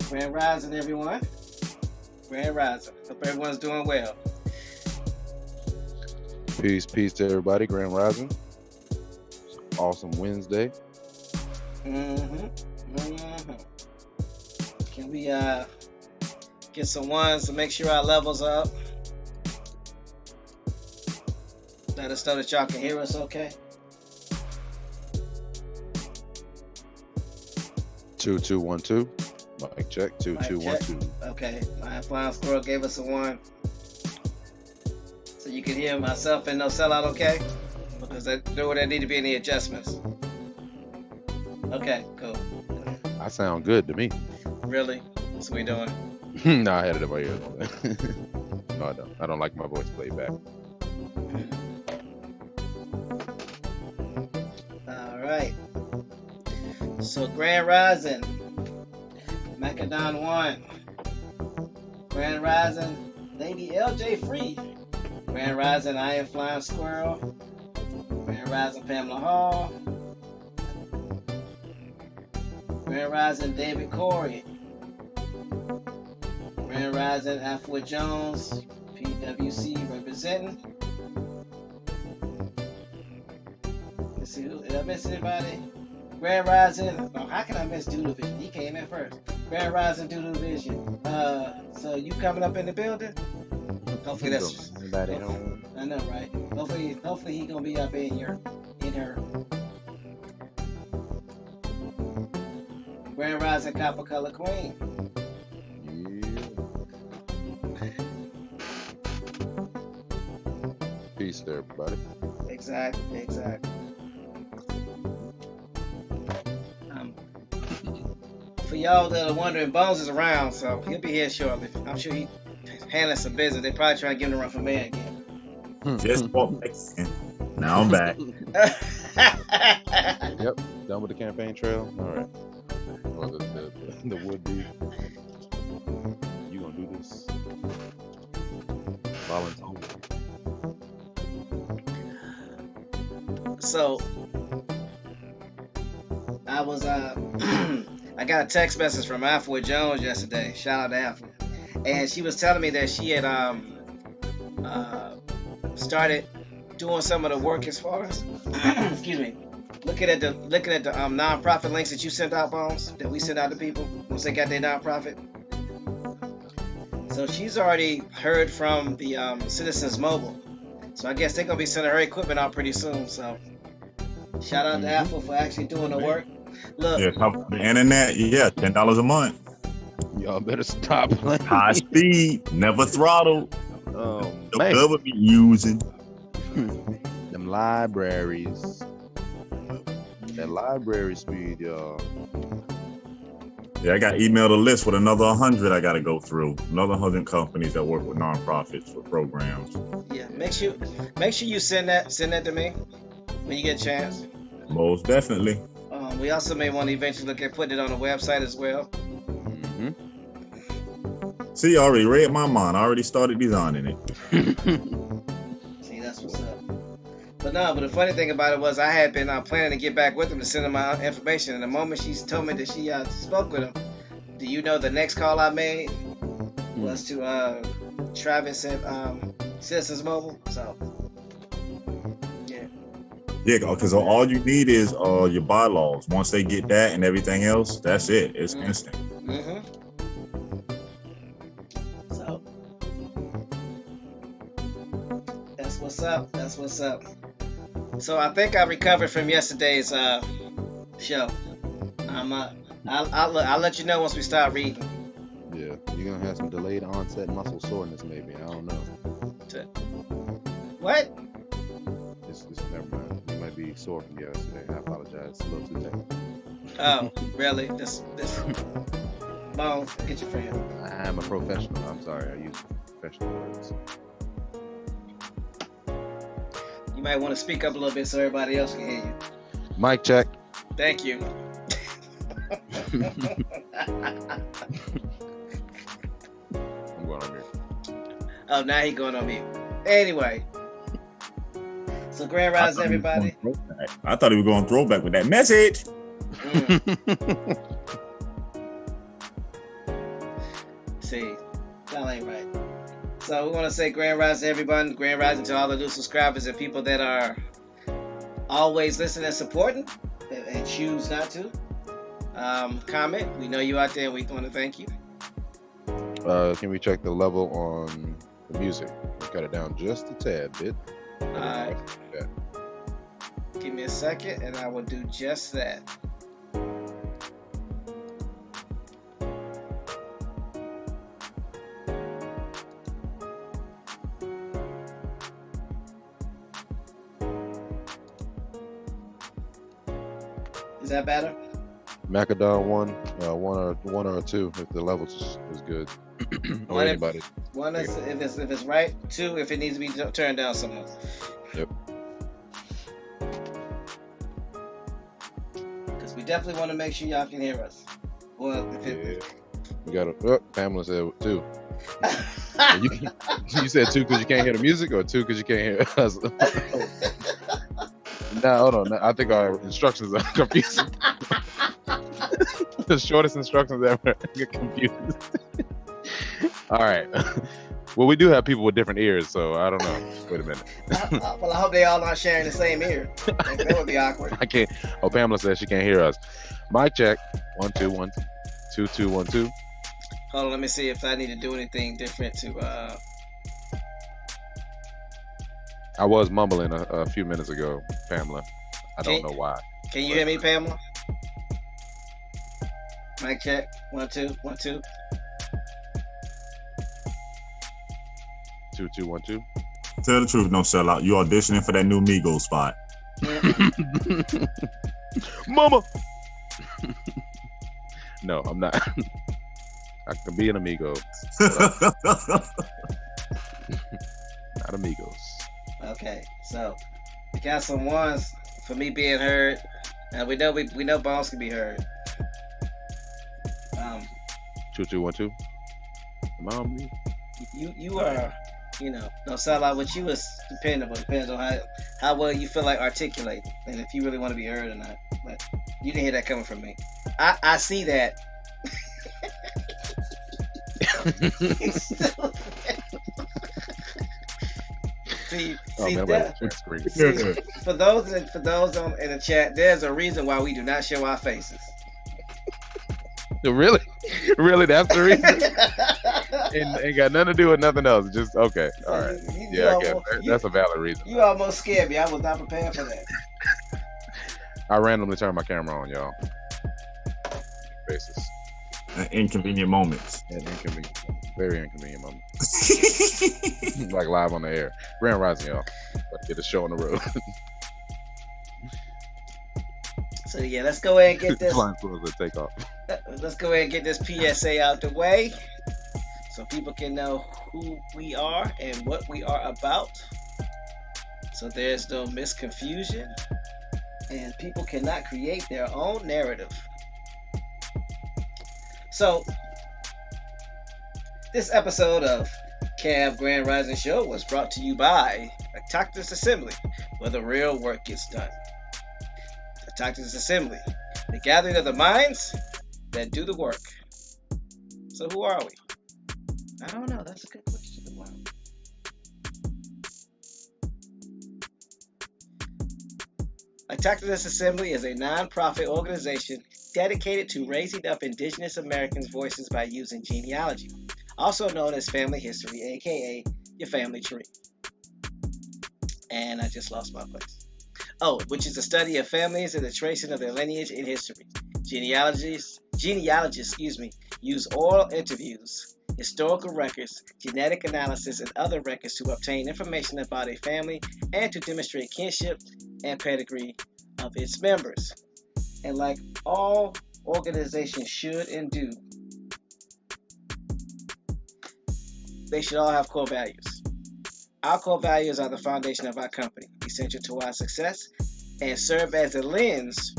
Grand Rising, everyone. Grand Rising. Hope everyone's doing well. Peace to everybody. Grand Rising. Awesome Wednesday. Can we get some ones to make sure our levels are up? Let us know that y'all can hear us okay. 2212. Mic check. 2212. Okay. My flying squirrel gave us a 1. So you can hear myself and no sellout okay? Because there would need to be any adjustments. Okay, cool. I sound good to me. Really? That's what we doing? No, I had it in my ears. No, I don't. I don't like my voice played back. All right. So Grand Rising, Macadon 1. Grand Rising, Lady LJ Free. Grand Rising, I Am Flying Squirrel. Grand Rising, Pamela Hall. Grand Rising, David Corey. Grand Rising, Afua Jones, PWC representing. Let's see, did I miss anybody? Grand Rising, oh, how can I miss Doodle Vision? He came in first. Grand Rising, Doodle Vision. So you coming up in the building? Hopefully that's anybody home. I know, right? Hopefully he gonna be up in her. Grand Rising, Copper Color Queen. Yeah. Peace to everybody. Exactly. For y'all that are wondering, Bones is around, so he'll be here shortly. I'm sure he's handling some business. They probably trying to give him a run for mayor again. Just walked back in. Now I'm back. Yep. Done with the campaign trail. All right. Well, the would be. You gonna do this? Volunteer. So I was I got a text message from Afua Jones yesterday. Shout out to Afua. And she was telling me that she had started doing some of the work as far as excuse me, looking at the nonprofit links that you sent out, Bones, that we sent out to people once they got their nonprofit. So she's already heard from the Citizens Mobile. So I guess they're gonna be sending her equipment out pretty soon. So shout out to Afua for actually doing the work. Look, Yeah, the internet, yeah, $10 a month. Y'all better stop playing. High speed, never throttled. Oh, The man. government using. Them libraries. That library speed, y'all. Yeah, I got emailed a list with another 100 I got to go through. Another 100 companies that work with nonprofits for programs. yeah, make sure you send that to me when you get a chance. Most definitely. We also may want to eventually look at putting it on the website as well. Mm-hmm. See, I already read my mind. I already started designing it. See, that's what's up. But the funny thing about it was I had been planning to get back with him to send him my information. And the moment she told me that she spoke with him, do you know the next call I made was to Travis at Citizens Mobile? So, yeah. Yeah, because all you need is your bylaws. Once they get that and everything else, that's it. It's instant. Mm-hmm. So, that's what's up. So I think I recovered from yesterday's show. I'll let you know once we start reading. Yeah, you're gonna have some delayed onset muscle soreness, maybe. I don't know. What? It's never mind. You might be sore from yesterday. I apologize. It's a little too technical. Oh, really? This. Bones, get your friend. I'm a professional. I'm sorry. I use professional words. You might want to speak up a little bit so everybody else can hear you. Mic check. Thank you. I'm going on mute. Oh, now he going on mute. Anyway. So Grand Rising, everybody. I thought he was going throwback with that message. See, that ain't right. So we want to say Grand Rising to everybody, Grand Rising to all the new subscribers and people that are always listening and supporting and choose not to. Comment. We know you out there and we want to thank you. Can we check the level on the music? Cut it down just a tad bit. Alright. Give me a second and I will do just that. Is that better? Macadon one or two if the level is good. Or anybody. One is if it's right. Two if it needs to be turned down some more. Yep. Because we definitely want to make sure y'all can hear us. Well, we got Pamela said two. You said two because you can't hear the music, or two because you can't hear us. Nah, hold on. I think our instructions are confusing. The shortest instructions ever. Get confused. All right. Well, we do have people with different ears, so I don't know. Wait a minute. Well, I hope they all not sharing the same ear. That would be awkward. I can't. Oh, Pamela says she can't hear us. Mic check. 1 2 1 2 2 1 2. Hold on, let me see if I need to do anything different to. I was mumbling a few minutes ago, Pamela. I don't know why. Can you hear me, Pamela? Mic check. 1 2 1 2. 2 2 1 2. Tell the truth, no sellout. You auditioning for that new Migos spot. Mama. No, I'm not. I can be an amigo. Not amigos. Okay, so we got some ones for me being heard, and we know Bones can be heard. 2 2 1 2. Mom, you are, don't sound like what you was dependable. Depends on how well you feel like articulating, and if you really want to be heard or not. But you didn't hear that coming from me. I see that. For those in the chat, there's a reason why we do not show our faces. Really? Really? That's the reason? And ain't got nothing to do with nothing else. Just okay. All right. Yeah, I guess that's a valid reason. You almost scared me. I was not prepared for that. I randomly turned my camera on, y'all. Faces. Inconvenient moments. Very inconvenient moments. Like live on the air. Grand Rising, y'all. Let's get a show on the road. So yeah, let's go ahead and get this. Take off. Let's go ahead and get this PSA out the way, so people can know who we are and what we are about. So there's no misconfusion, and people cannot create their own narrative. So this episode of Cab Grand Rising Show was brought to you by a Tactics Assembly, where the real work gets done. The Tactics Assembly, the gathering of the minds that do the work. So who are we? I don't know. That's a good question. Wow. A Tactics Assembly is a non-profit organization dedicated to raising up Indigenous Americans' voices by using genealogy, also known as family history, aka your family tree. And I just lost my place. Oh, which is the study of families and the tracing of their lineage in history. Genealogists, use oral interviews, historical records, genetic analysis, and other records to obtain information about a family and to demonstrate kinship and pedigree of its members. And like all organizations should and do, they should all have core values. Our core values are the foundation of our company, essential to our success, and serve as a lens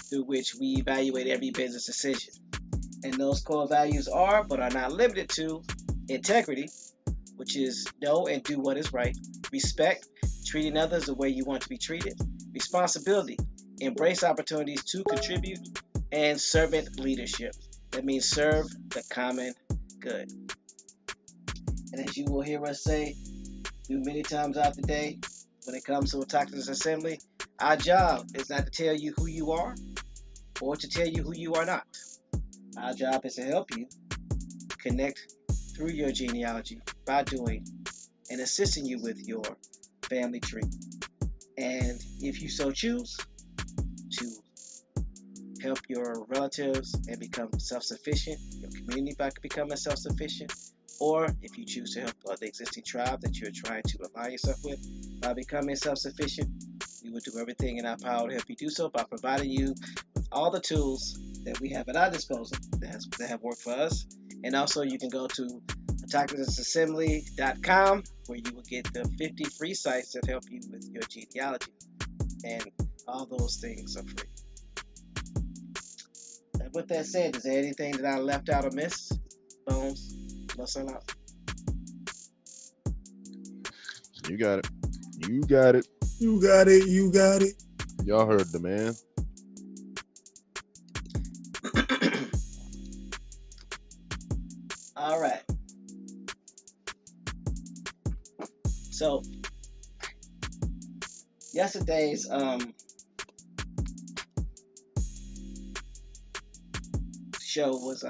through which we evaluate every business decision. And those core values are, but are not limited to, integrity, which is know and do what is right, respect, treating others the way you want to be treated, responsibility, embrace opportunities to contribute, and servant leadership. That means serve the common good. And as you will hear us say many times out the day, when it comes to a Tactics Assembly, our job is not to tell you who you are or to tell you who you are not. Our job is to help you connect through your genealogy by doing and assisting you with your family tree. And if you so choose to help your relatives and become self-sufficient, your community by becoming self-sufficient, or if you choose to help the existing tribe that you're trying to align yourself with by becoming self-sufficient, we will do everything in our power to help you do so by providing you with all the tools that we have at our disposal that have worked for us. And also you can go to tacticsassembly.com where you will get the 50 free sites that help you with your genealogy. And all those things are free. And with that said, is there anything that I left out or missed? Bones, let's on out. You got it. You got it. You got it. You got it. Y'all heard the man. All right. So yesterday's show was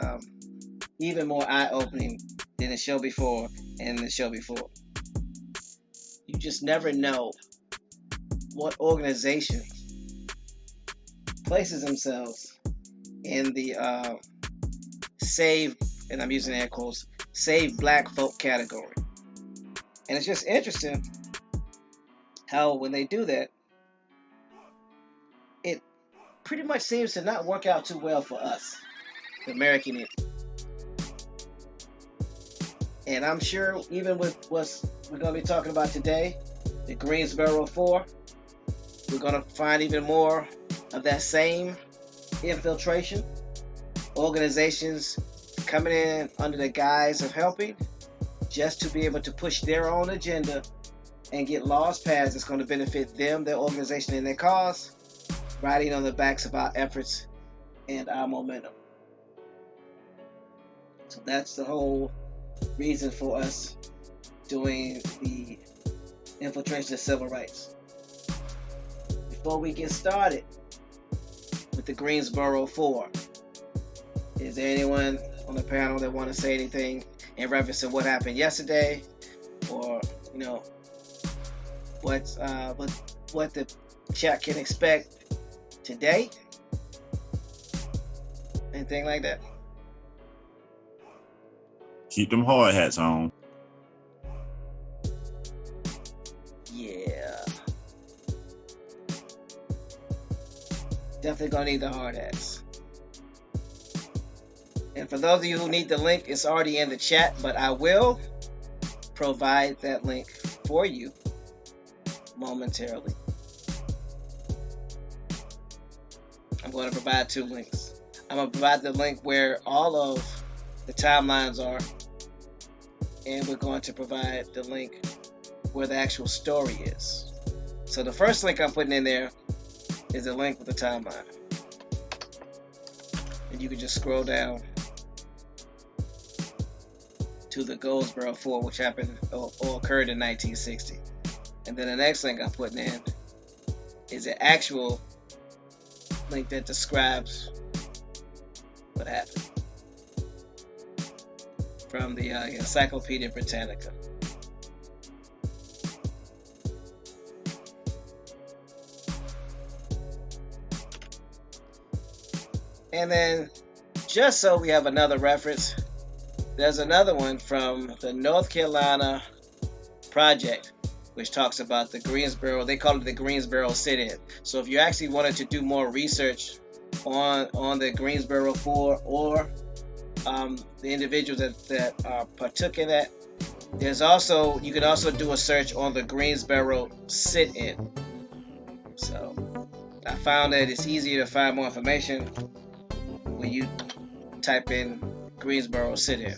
even more eye-opening than the show before and the show before. You just never know what organization places themselves in the save, and I'm using air quotes, save black folk category. And it's just interesting how when they do that, it pretty much seems to not work out too well for us, the American Indian. And I'm sure even with what we're going to be talking about today, the Greensboro Four, we're going to find even more of that same infiltration. Organizations coming in under the guise of helping just to be able to push their own agenda and get laws passed that's going to benefit them, their organization, and their cause, riding on the backs of our efforts and our momentum. So that's the whole reason for us doing the infiltration of civil rights. Before we get started with the Greensboro Four, is there anyone on the panel that want to say anything in reference to what happened yesterday, or what the chat can expect today? Anything like that? Keep them hard hats on. Yeah. Definitely gonna need the hard hats. And for those of you who need the link, it's already in the chat, but I will provide that link for you momentarily. I'm going to provide two links. I'm going to provide the link where all of the timelines are, and we're going to provide the link where the actual story is. So the first link I'm putting in there is a link with the timeline. And you can just scroll down to the Greensboro Four, which happened or occurred in 1960. And then the next link I'm putting in is an actual link that describes what happened from the Encyclopedia Britannica. And then, just so we have another reference, there's another one from the North Carolina Project, which talks about the Greensboro. They call it the Greensboro sit-in. So if you actually wanted to do more research on the Greensboro Four or the individuals that partook in that, you can also do a search on the Greensboro sit-in. So I found that it's easier to find more information when you type in Greensboro sit-in.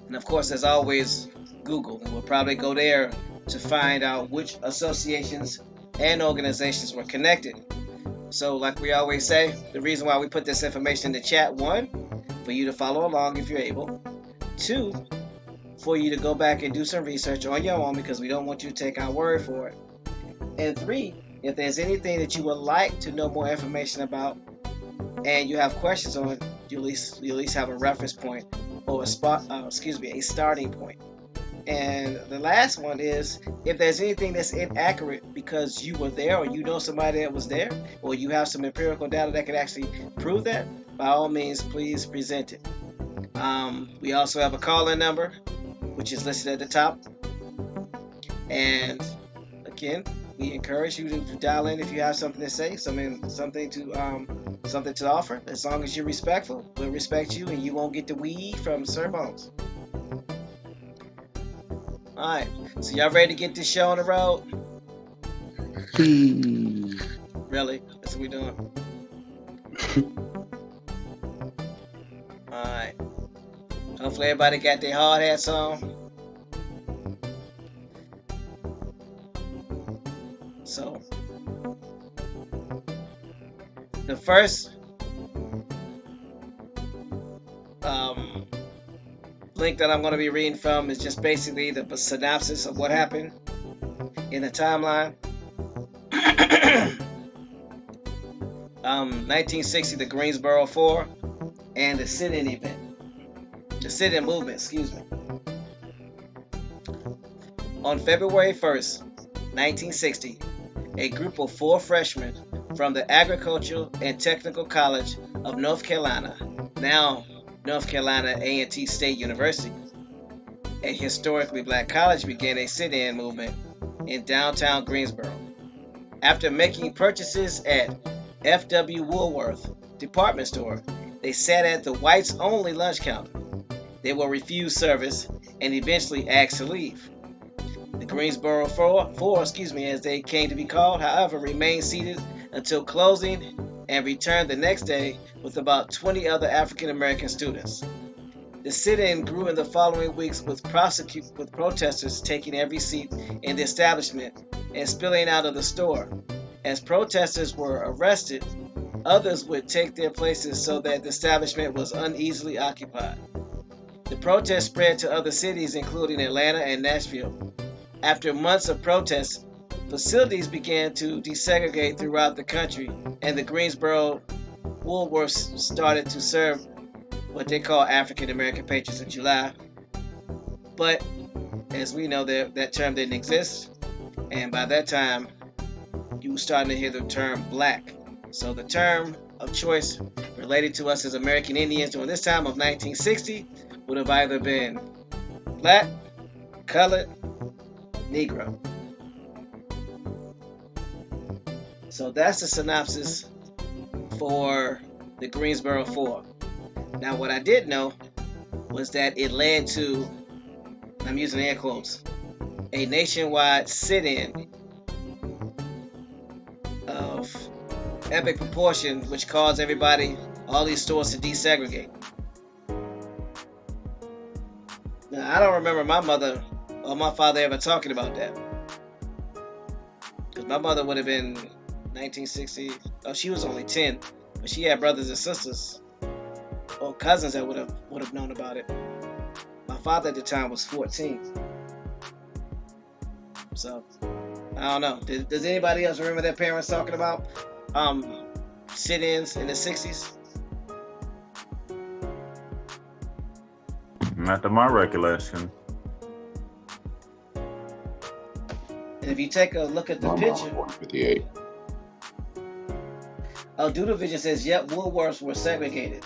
And of course, as always, Google, and we'll probably go there to find out which associations and organizations were connected. So like we always say, the reason why we put this information in the chat, one, for you to follow along if you're able. Two, for you to go back and do some research on your own because we don't want you to take our word for it. And 3, if there's anything that you would like to know more information about and you have questions on, you at least have a reference point or a starting point. And the last one is, if there's anything that's inaccurate because you were there or you know somebody that was there or you have some empirical data that can actually prove that, by all means, please present it. We also have a call-in number, which is listed at the top. And again, we encourage you to dial in if you have something to say, something to offer. As long as you're respectful, we'll respect you, and you won't get the weed from Sir Bones. All right, so y'all ready to get this show on the road? Really? That's what we doing? All right. Hopefully everybody got their hard hats on. So, the first link that I'm going to be reading from is just basically the synopsis of what happened in the timeline. 1960, the Greensboro Four, and the sit-in event. The sit-in movement, excuse me. On February 1st, 1960, a group of 4 freshmen from the Agricultural and Technical College of North Carolina, now North Carolina A&T State University, a historically black college, began a sit-in movement in downtown Greensboro. After making purchases at F.W. Woolworth department store, they sat at the whites-only lunch counter. They were refused service and eventually asked to leave. The Greensboro Four, as they came to be called, however, remained seated until closing and returned the next day with about 20 other African American students. The sit-in grew in the following weeks with protesters taking every seat in the establishment and spilling out of the store. As protesters were arrested, others would take their places so that the establishment was uneasily occupied. The protest spread to other cities, including Atlanta and Nashville. After months of protests, facilities began to desegregate throughout the country, and the Greensboro Woolworths started to serve what they call African American patrons in July. But as we know, that term didn't exist, and by that time, you were starting to hear the term black. So the term of choice related to us as American Indians during this time of 1960 would have either been black, colored, Negro. So that's the synopsis for the Greensboro Four. Now, what I did know was that it led to, I'm using air quotes, a nationwide sit-in of epic proportion, which caused all these stores to desegregate. Now, I don't remember my mother or my father ever talking about that, because my mother would have been 1960. Oh, she was only 10, but she had brothers and sisters or cousins that would have known about it. My father at the time was 14, so I don't know. Does anybody else remember their parents talking about sit-ins in the 60s? Not to my recollection. And if you take a look at the picture, 58. Doodle Vision says, yep, Woolworths were segregated.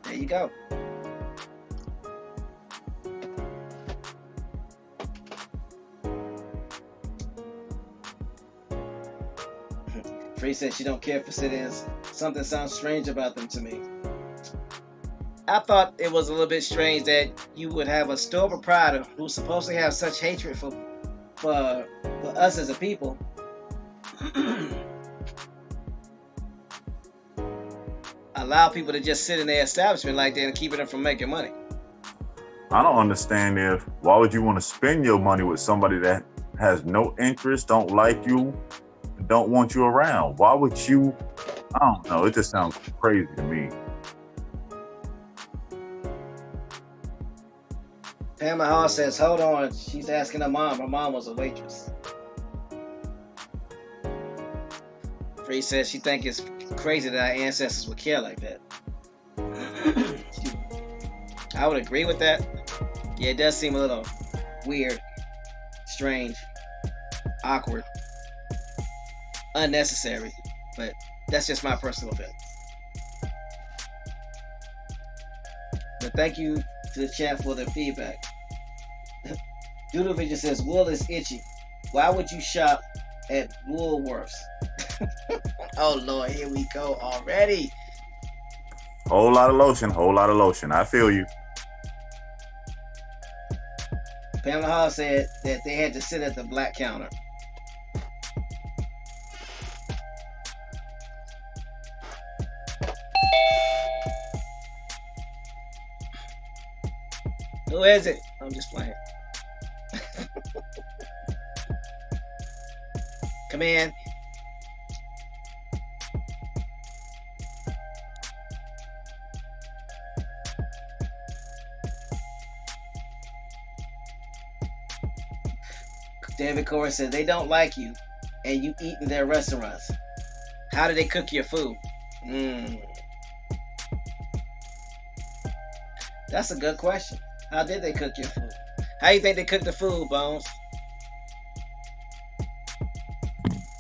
There you go. Free says she don't care for sit-ins. Something sounds strange about them to me. I thought it was a little bit strange that you would have a store proprietor who's supposed to have such hatred for us as a people allow people to just sit in their establishment like that and keeping them from making money. I don't understand why would you want to spend your money with somebody that has no interest, don't like you, don't want you around? Why would you? I don't know. It just sounds crazy to me. Pamela Hall says, hold on. She's asking her mom. Her mom was a waitress. Free says she thinks it's crazy that our ancestors would care like that. I would agree with that. Yeah, it does seem a little weird, strange, awkward, unnecessary, but that's just my personal opinion. But thank you to the chat for the feedback. Doodlevision says, Wool is itchy. Why would you shop at Woolworths? Oh Lord, here we go already. Whole lot of lotion, whole lot of lotion. I feel you. Pamela Hall said that they had to sit at the black counter. Who is it? I'm just playing. Come in. David Corey said they don't like you and you eat in their restaurants. How do they cook your food? That's a good question. How did they cook your food? How do you think they cooked the food, Bones?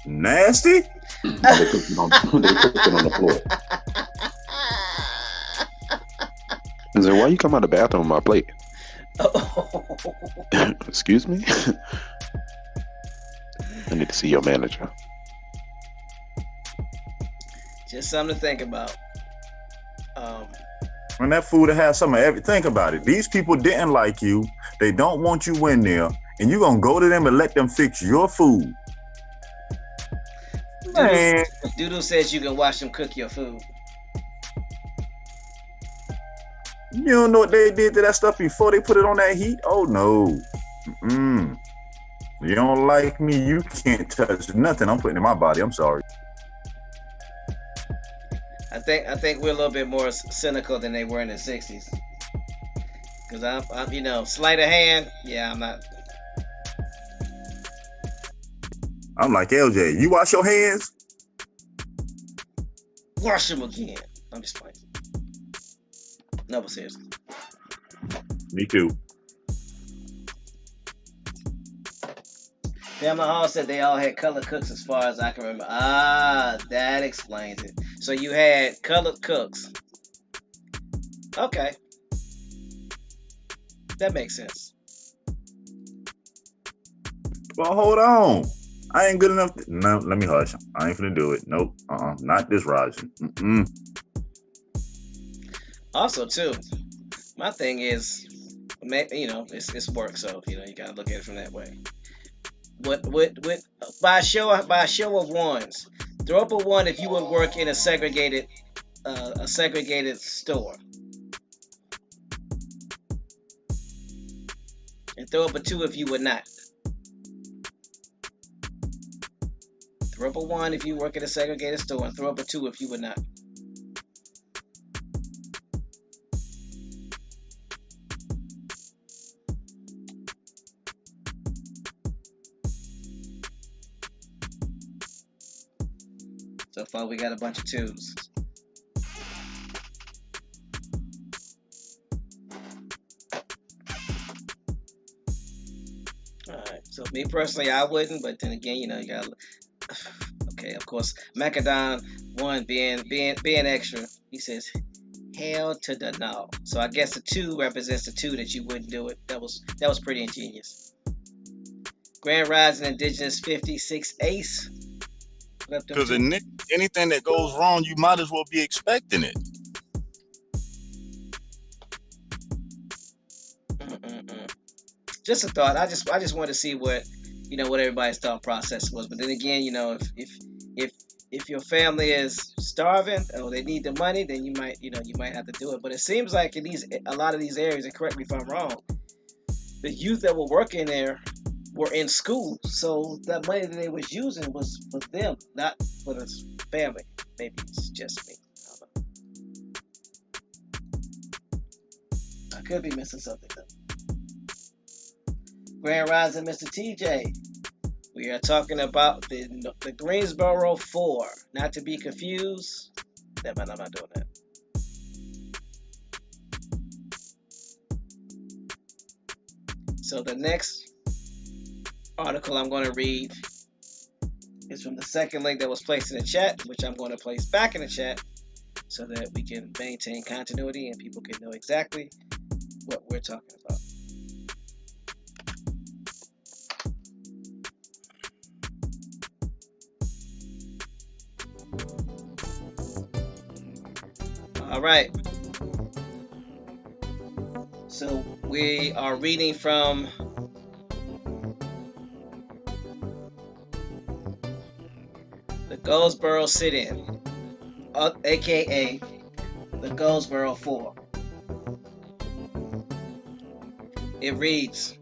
Nasty? They cooked it on the floor. I said, why you come out of the bathroom on my plate? Excuse me? I need to see your manager. Just something to think about. When that food has some of everything, think about it. These people didn't like you. They don't want you in there. And you're going to go to them and let them fix your food. Man. Doodle says you can watch them cook your food. You don't know what they did to that stuff before they put it on that heat? Oh, no. You don't like me, you can't touch nothing I'm putting in my body. I'm sorry. I think we're a little bit more cynical than they were in the 60s. Because I'm sleight of hand. Yeah, I'm not. I'm like, LJ, you wash your hands? Wash them again. I'm just playing. No, but seriously. Me too. Pamela Hall said they all had colored cooks as far as I can remember. Ah, that explains it. So you had colored cooks. Okay. That makes sense. Well, hold on. I ain't good enough. No, let me hush. I ain't finna do it. Nope. Not this Rajan. Also, too, my thing is, it's work, so you gotta look at it from that way. What by a show of ones, throw up a one if you would work in a segregated store, and throw up a two if you would not. Throw up a one if you work in a segregated store, and throw up a two if you would not. So far, we got a bunch of twos. All right. So me personally, I wouldn't. But then again, you got. Okay, of course, Macadon one being extra. He says, "Hell to the no." So I guess the two represents the two that you wouldn't do it. That was pretty ingenious. Grand Rising Indigenous 56 Ace. Because anything that goes wrong, you might as well be expecting it. Just a thought. I just wanted to see what everybody's thought process was. But then again, if your family is starving or they need the money, then you might have to do it. But it seems like in a lot of these areas, and correct me if I'm wrong, the youth that were working there were in school, so that money that they was using was for them, not for the family. Maybe it's just me. I don't know. I could be missing something though. Grand Rising, Mr. TJ. We are talking about the Greensboro Four, not to be confused. Never mind, I'm not doing that. So the next article I'm going to read is from the second link that was placed in the chat, which I'm going to place back in the chat so that we can maintain continuity and people can know exactly what we're talking about. All right. So we are reading from the Goldsboro Sit-In, aka the Goldsboro Four. It reads,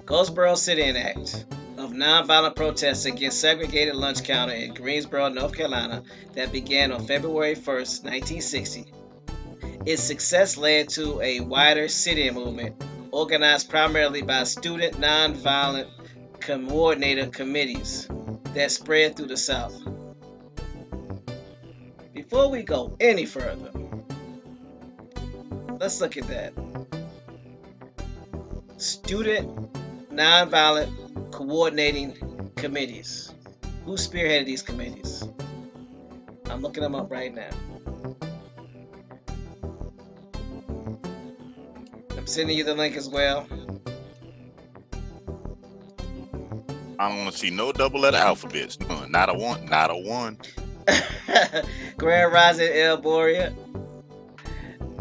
Goldsboro Sit-In Act of nonviolent protests against segregated lunch counter in Greensboro, North Carolina that began on February 1st, 1960. Its success led to a wider sit-in movement organized primarily by student nonviolent coordinator committees that spread through the South. Before we go any further, let's look at that. Student nonviolent coordinating committees. Who spearheaded these committees? I'm looking them up right now. I'm sending you the link as well. I don't want to see no double letter alphabets. No, not a one. Not a one. Grand Rising El Borea.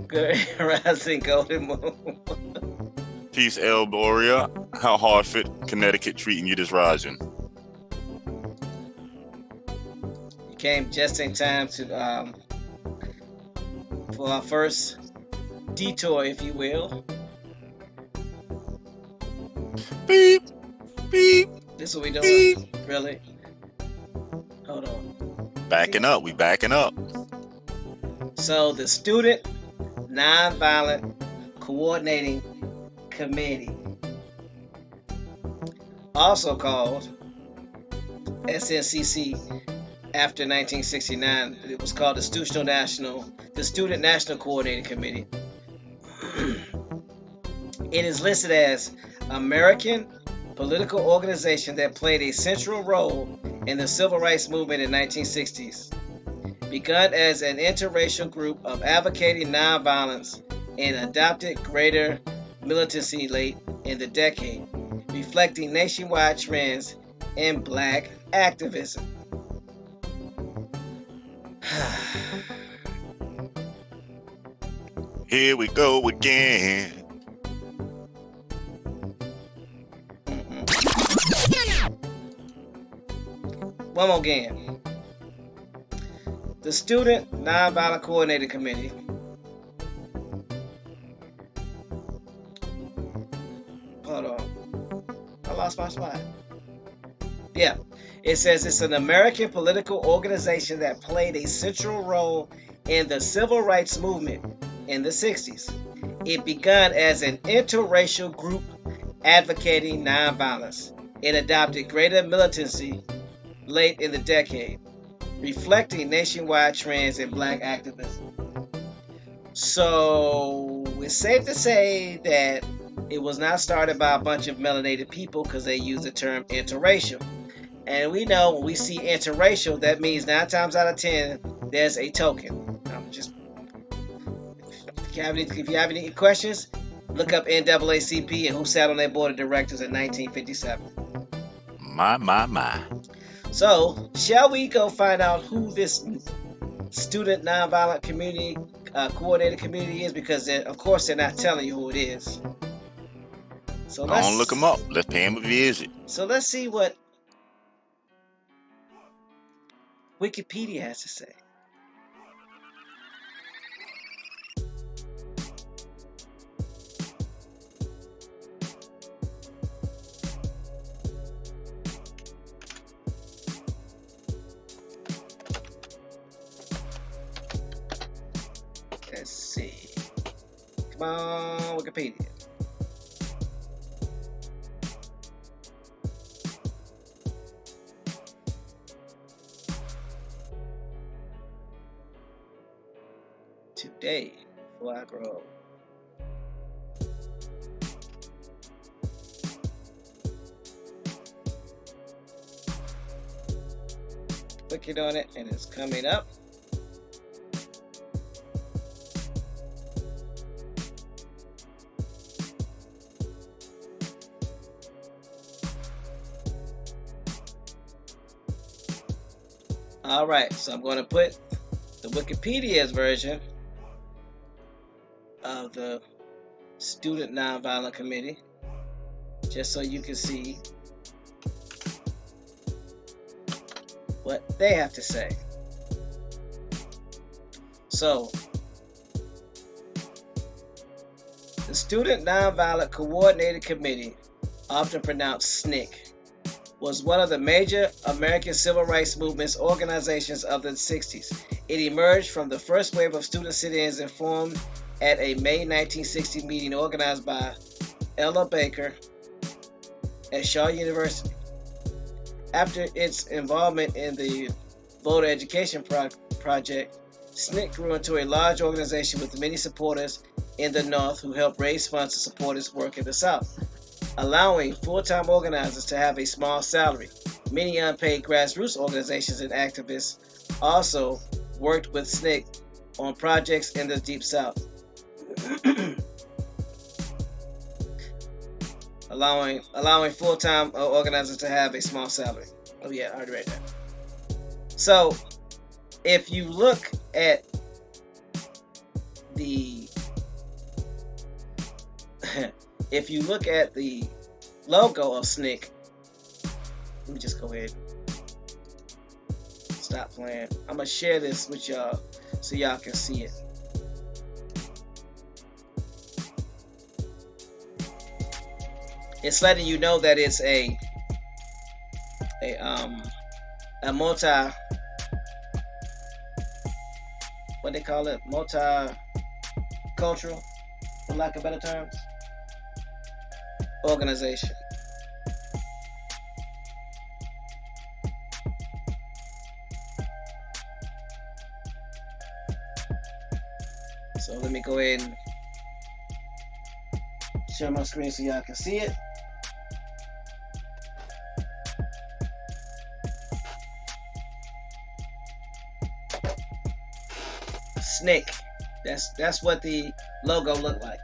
Grand Rising Golden Moon. Peace, El Borea. How Hartford, Connecticut treating you this rising? You came just in time to for our first detour, if you will. Beep, beep. This is what we doing? Beep. Really? Hold on. Backing up. We backing up. So the Student Nonviolent Coordinating Committee, also called SNCC after 1969, it was called the Student National Coordinating Committee. It is listed as American political organization that played a central role in the civil rights movement in the 1960s. Begun as an interracial group of advocating nonviolence and adopted greater militancy late in the decade, reflecting nationwide trends in black activism. Here we go again. One more again. The Student Nonviolent Coordinating Committee hold on. I lost my spot. Yeah. It says it's an American political organization that played a central role in the civil rights movement in the 60s. It began as an interracial group advocating nonviolence. It adopted greater militancy late in the decade, reflecting nationwide trends in black activism. So it's safe to say that it was not started by a bunch of melanated people because they use the term interracial. And we know when we see interracial, that means 9 times out of 10, there's a token. If you have any questions, look up NAACP and who sat on their board of directors in 1957. My. So, shall we go find out who this Student Nonviolent Community Coordinator Committee is? Because, of course, they're not telling you who it is. So let's look them up. Let's pay them a visit. So let's see what Wikipedia has to say. Let's see. Come on, Wikipedia. today before I grow old. Clicking on it and it's coming up. All right, so I'm going to put the Wikipedia's version of the Student Nonviolent Committee, just so you can see what they have to say. So, the Student Nonviolent Coordinated Committee, often pronounced SNCC, was one of the major American civil rights movement's organizations of the 60s. It emerged from the first wave of student sit-ins and formed at a May 1960 meeting organized by Ella Baker at Shaw University. After its involvement in the voter education project, SNCC grew into a large organization with many supporters in the North who helped raise funds to support its work in the South, allowing full-time organizers to have a small salary. Many unpaid grassroots organizations and activists also worked with SNCC on projects in the Deep South, allowing full-time organizers to have a small salary. Oh yeah, I already read that. So, if you look at the logo of SNCC, let me just go ahead and stop playing. I'm gonna share this with y'all so y'all can see it. It's letting you know that it's a multi, what they call it, multicultural, for lack of better terms, organization. So let me go ahead and share my screen so y'all can see it. SNCC. That's what the logo looked like.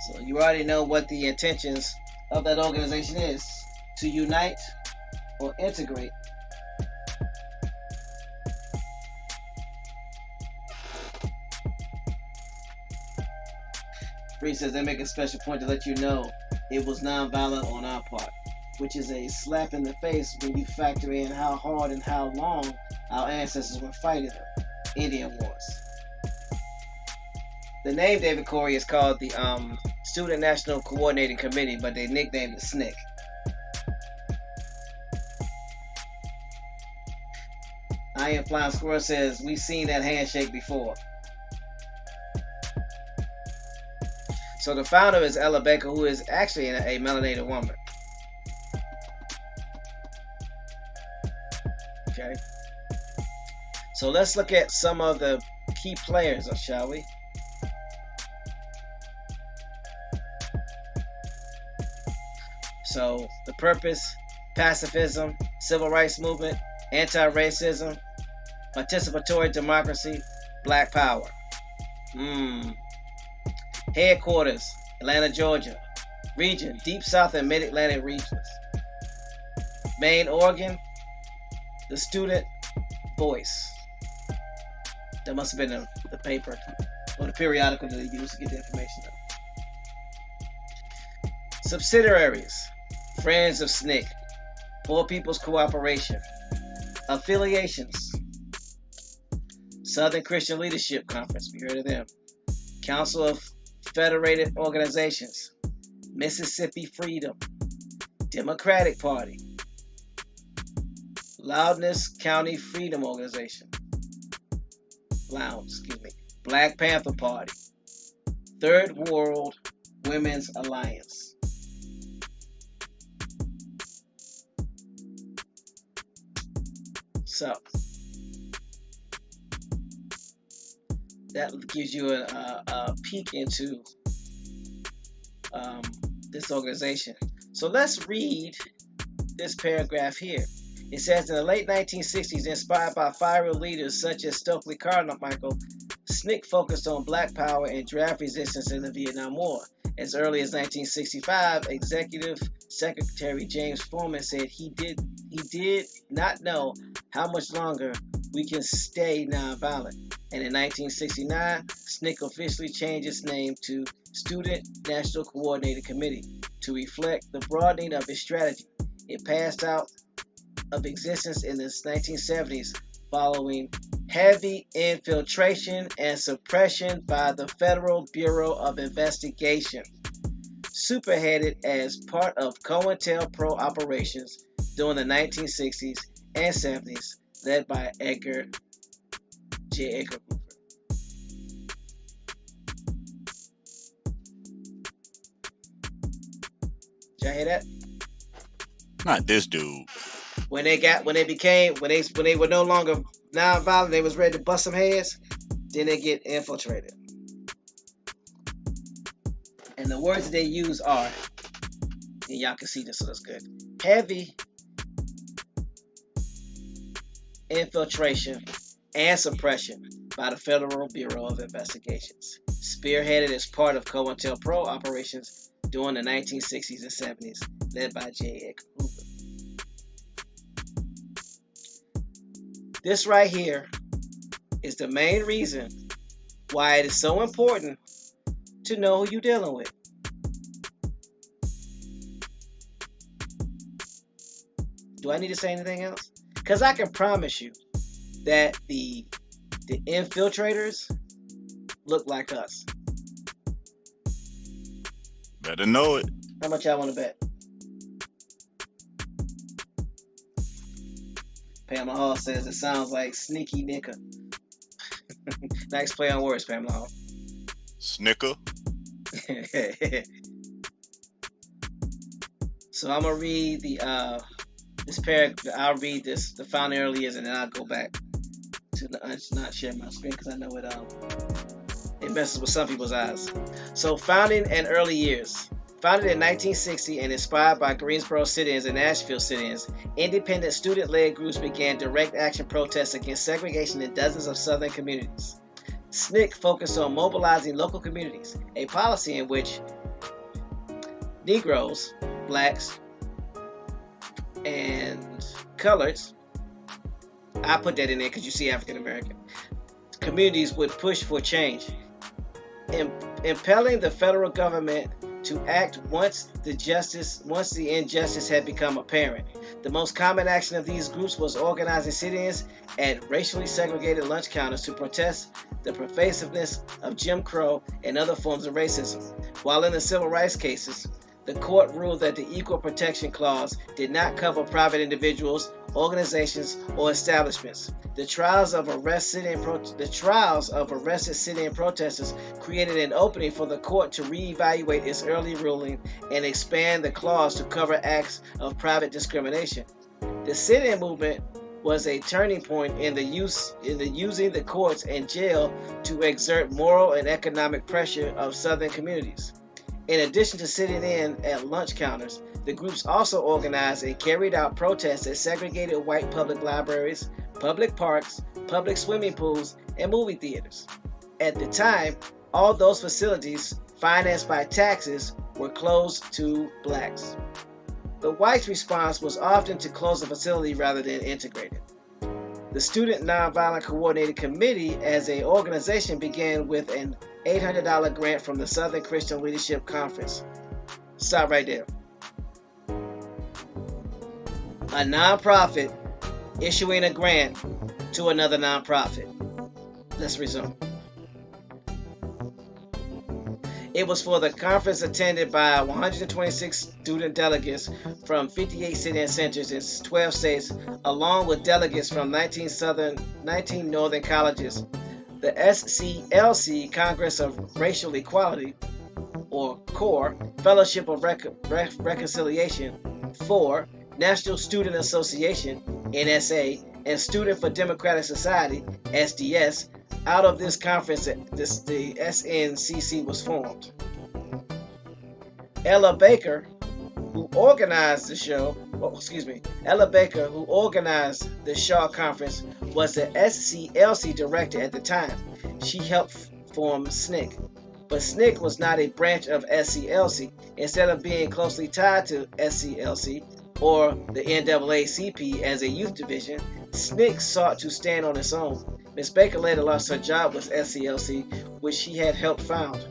So you already know what the intentions of that organization is: to unite or integrate. Free says they make a special point to let you know it was nonviolent on our part, which is a slap in the face when you factor in how hard and how long our ancestors were fighting them Indian wars. The name David Corey is called the Student National Coordinating Committee, but they nicknamed it SNCC. I Am Flying Squirrel says, we've seen that handshake before. So the founder is Ella Baker, who is actually a melanated woman. Okay. So let's look at some of the key players, shall we? So the purpose: pacifism, civil rights movement, anti-racism, participatory democracy, black power. Headquarters: Atlanta, Georgia. Region: Deep South and Mid-Atlantic regions. Main organ: the Student Voice. That must have been the paper or the periodical that they used to get the information out. Subsidiaries: Friends of SNCC, Poor People's Cooperation. Affiliations: Southern Christian Leadership Conference, we heard of them. Council of Federated Organizations, Mississippi Freedom, Democratic Party, Loudness County Freedom Organization, Black Panther Party, Third World Women's Alliance. So, that gives you a peek into this organization. So let's read this paragraph here. It says, in the late 1960s, inspired by fiery leaders such as Stokely Carmichael, SNCC focused on black power and draft resistance in the Vietnam War. As early as 1965, Executive Secretary James Foreman said he did not know how much longer we can stay nonviolent. And in 1969, SNCC officially changed its name to Student National Coordinated Committee to reflect the broadening of its strategy. It passed out of existence in the 1970s following heavy infiltration and suppression by the Federal Bureau of Investigation, superheaded as part of COINTELPRO operations during the 1960s and 70s, led by Edgar Hoover. Did y'all hear that? Not this dude. When they were no longer nonviolent, they was ready to bust some heads, then they get infiltrated. And the words that they use are, and y'all can see this, so that's good. Heavy infiltration and suppression by the Federal Bureau of Investigations, spearheaded as part of COINTELPRO operations during the 1960s and 70s, led by J. Edgar Hoover. This right here is the main reason why it is so important to know who you're dealing with. Do I need to say anything else? Because I can promise you that the infiltrators look like us. Better know it. How much y'all want to bet? Pamela Hall says it sounds like sneaky nigga. Nice play on words, Pamela Hall. Snicker. So I'm gonna read this paragraph. I'll read the founding early years, and then I'll go back to not share my screen because I know it messes with some people's eyes. So founding and early years. Founded in 1960 and inspired by Greensboro sit-ins and Nashville sit-ins, independent student-led groups began direct action protests against segregation in dozens of southern communities. SNCC focused on mobilizing local communities, a policy in which Negroes, blacks, and coloreds, I put that in there because you see African American, communities would push for change, impelling the federal government to act once the injustice had become apparent. The most common action of these groups was organizing sit-ins at racially segregated lunch counters to protest the pervasiveness of Jim Crow and other forms of racism. While in the civil rights cases, the court ruled that the Equal Protection Clause did not cover private individuals, organizations, or establishments. The trials of arrested sit-in protesters created an opening for the court to reevaluate its early ruling and expand the clause to cover acts of private discrimination. The sit-in movement was a turning point in the using the courts and jail to exert moral and economic pressure of southern communities. In addition to sitting in at lunch counters, the groups also organized and carried out protests at segregated white public libraries, public parks, public swimming pools, and movie theaters. At the time, all those facilities, financed by taxes, were closed to blacks. The whites' response was often to close the facility rather than integrate it. The Student Nonviolent Coordinated Committee as an organization began with an $800 grant from the Southern Christian Leadership Conference. Stop right there. A nonprofit issuing a grant to another nonprofit. Let's resume. It was for the conference attended by 126 student delegates from 58 sit-in centers in 12 states, along with delegates from 19 northern colleges. The SCLC, Congress of Racial Equality, or CORE, Fellowship of Reconciliation, FOR, National Student Association, NSA, and Student for Democratic Society, SDS, Out of this conference, the SNCC was formed. Ella Baker, who organized the show, Ella Baker, who organized the Shaw Conference, was the SCLC director at the time. She helped form SNCC. But SNCC was not a branch of SCLC. Instead of being closely tied to SCLC or the NAACP as a youth division, SNCC sought to stand on its own. Ms. Baker later lost her job with SCLC, which she had helped found.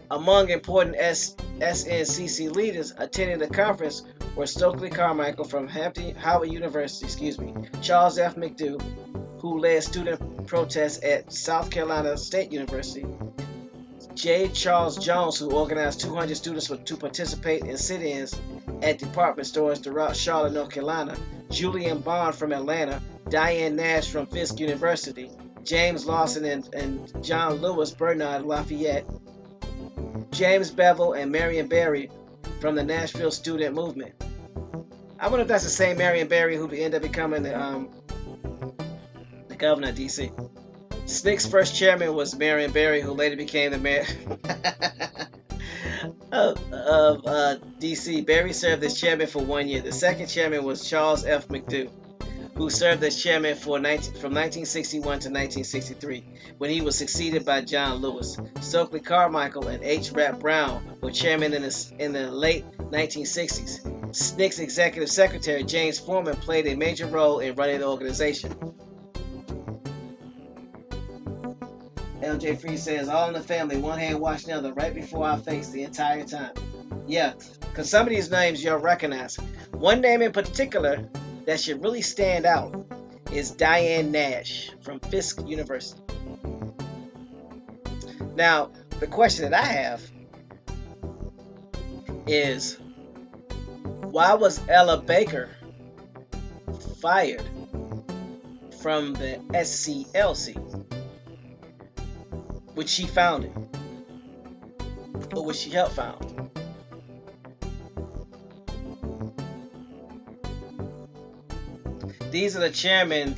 Among important SNCC leaders attending the conference were Stokely Carmichael from Howard University, Charles F. McDough, who led student protests at South Carolina State University, J. Charles Jones, who organized 200 students to participate in sit-ins at department stores throughout Charlotte, North Carolina, Julian Bond from Atlanta, Diane Nash from Fisk University, James Lawson and John Lewis Bernard Lafayette, James Bevel and Marion Barry from the Nashville Student Movement. I wonder if that's the same Marion Barry who ended up becoming the governor of D.C. SNCC's first chairman was Marion Barry, who later became the mayor of D.C. Barry served as chairman for 1 year. The second chairman was Charles F. McDough, who served as chairman from 1961 to 1963, when he was succeeded by John Lewis. Stokely Carmichael and H. Rap Brown were chairmen in the late 1960s. SNCC's executive secretary, James Foreman, played a major role in running the organization. LJ Free says, all in the family, one hand washed the other, right before our face the entire time. Yeah, because some of these names you'll recognize. One name in particular that should really stand out is Diane Nash from Fisk University. Now, the question that I have is, why was Ella Baker fired from the SCLC, which she founded, or which she helped found? These are the chairmen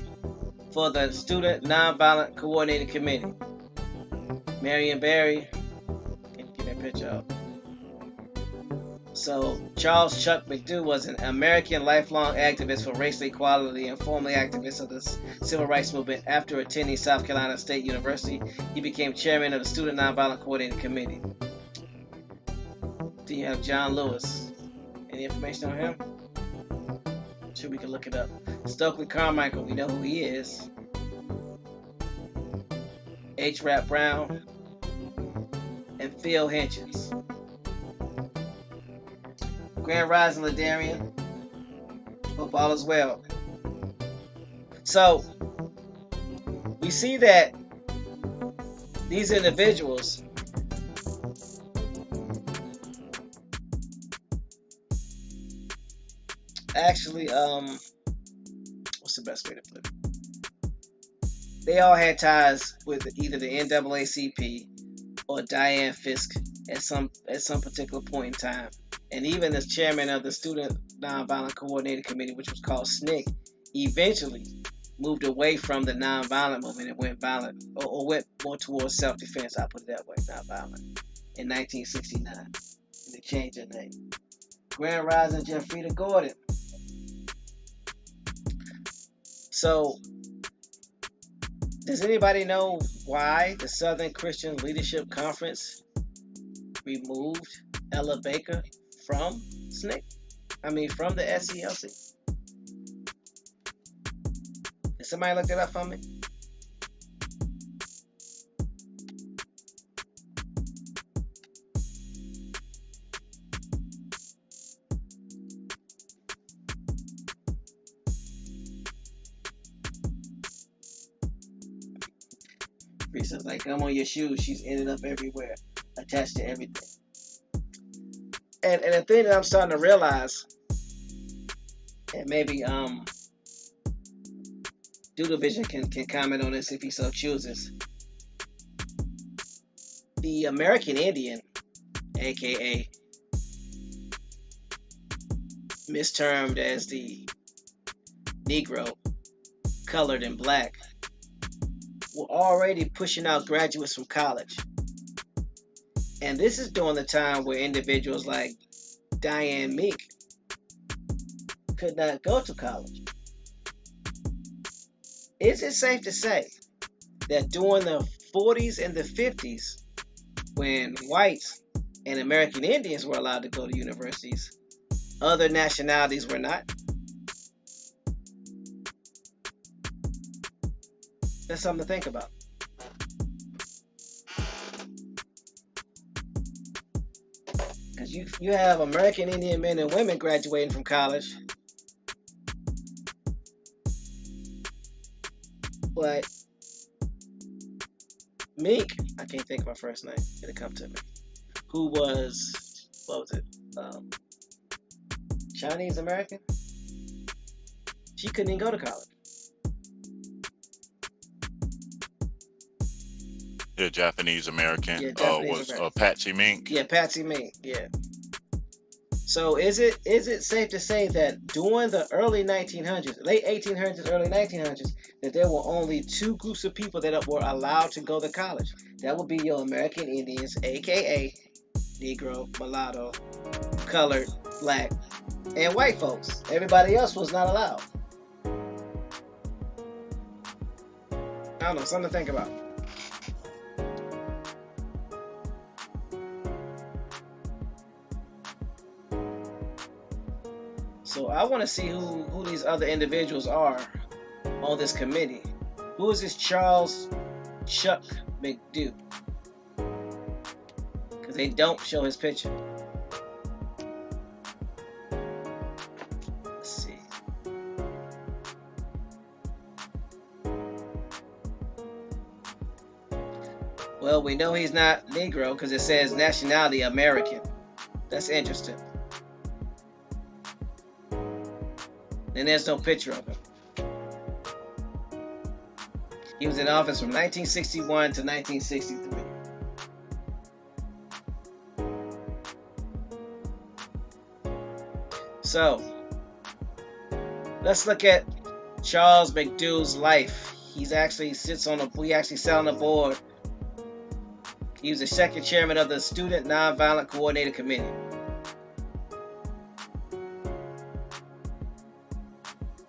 for the Student Nonviolent Coordinating Committee. Marion Barry, can you give me a picture up? So Charles Chuck McDough was an American lifelong activist for racial equality and formerly activist of the civil rights movement. After attending South Carolina State University, he became chairman of the Student Nonviolent Coordinating Committee. Then you have John Lewis. Any information on him? Sure, we can look it up. Stokely Carmichael, we know who he is. H. Rap Brown and Phil Hitchens. Grand Rising Ladarian. Hope all is well. So we see that these individuals actually, what's the best way to put it? They all had ties with either the NAACP or Diane Fisk at some particular point in time. And even as chairman of the Student Nonviolent Coordinating Committee, which was called SNCC, eventually moved away from the nonviolent movement and went violent, or went more towards self-defense, I'll put it that way, nonviolent, in 1969. And they changed their name. Grand Rising Jeffrey Gordon. So, does anybody know why the Southern Christian Leadership Conference removed Ella Baker from SNCC? From the SCLC? Did somebody look that up for me? Says, like, I'm on your shoes. She's ended up everywhere, attached to everything. And the thing that I'm starting to realize, and maybe Doodle Vision can comment on this if he so chooses. The American Indian, aka mistermed as the Negro, colored and black, were already pushing out graduates from college. And this is during the time where individuals like Diane Meek could not go to college. Is it safe to say that during the 40s and the 50s, when whites and American Indians were allowed to go to universities, other nationalities were not? That's something to think about. Because you have American Indian men and women graduating from college, but Meek, I can't think of her first name, it'll come to me, who was, what was it, Chinese American? She couldn't even go to college. Yeah, Japanese American. Yeah, Japanese was American. Patsy Mink. Yeah, Patsy Mink, yeah. So is it safe to say that during the early 1900s, late 1800s, early 1900s, that there were only two groups of people that were allowed to go to college? That would be your American Indians, aka Negro, mulatto, colored, black, and white folks. Everybody else was not allowed. I don't know, something to think about. So I want to see who these other individuals are on this committee. Who is this Charles Chuck McDew? Because they don't show his picture. Let's see. Well, we know he's not Negro because it says nationality American. That's interesting. And there's no picture of him. He was in office from 1961 to 1963. So, let's look at Charles McDew's life. He actually sat on the board. He was the second chairman of the Student Nonviolent Coordinating Committee.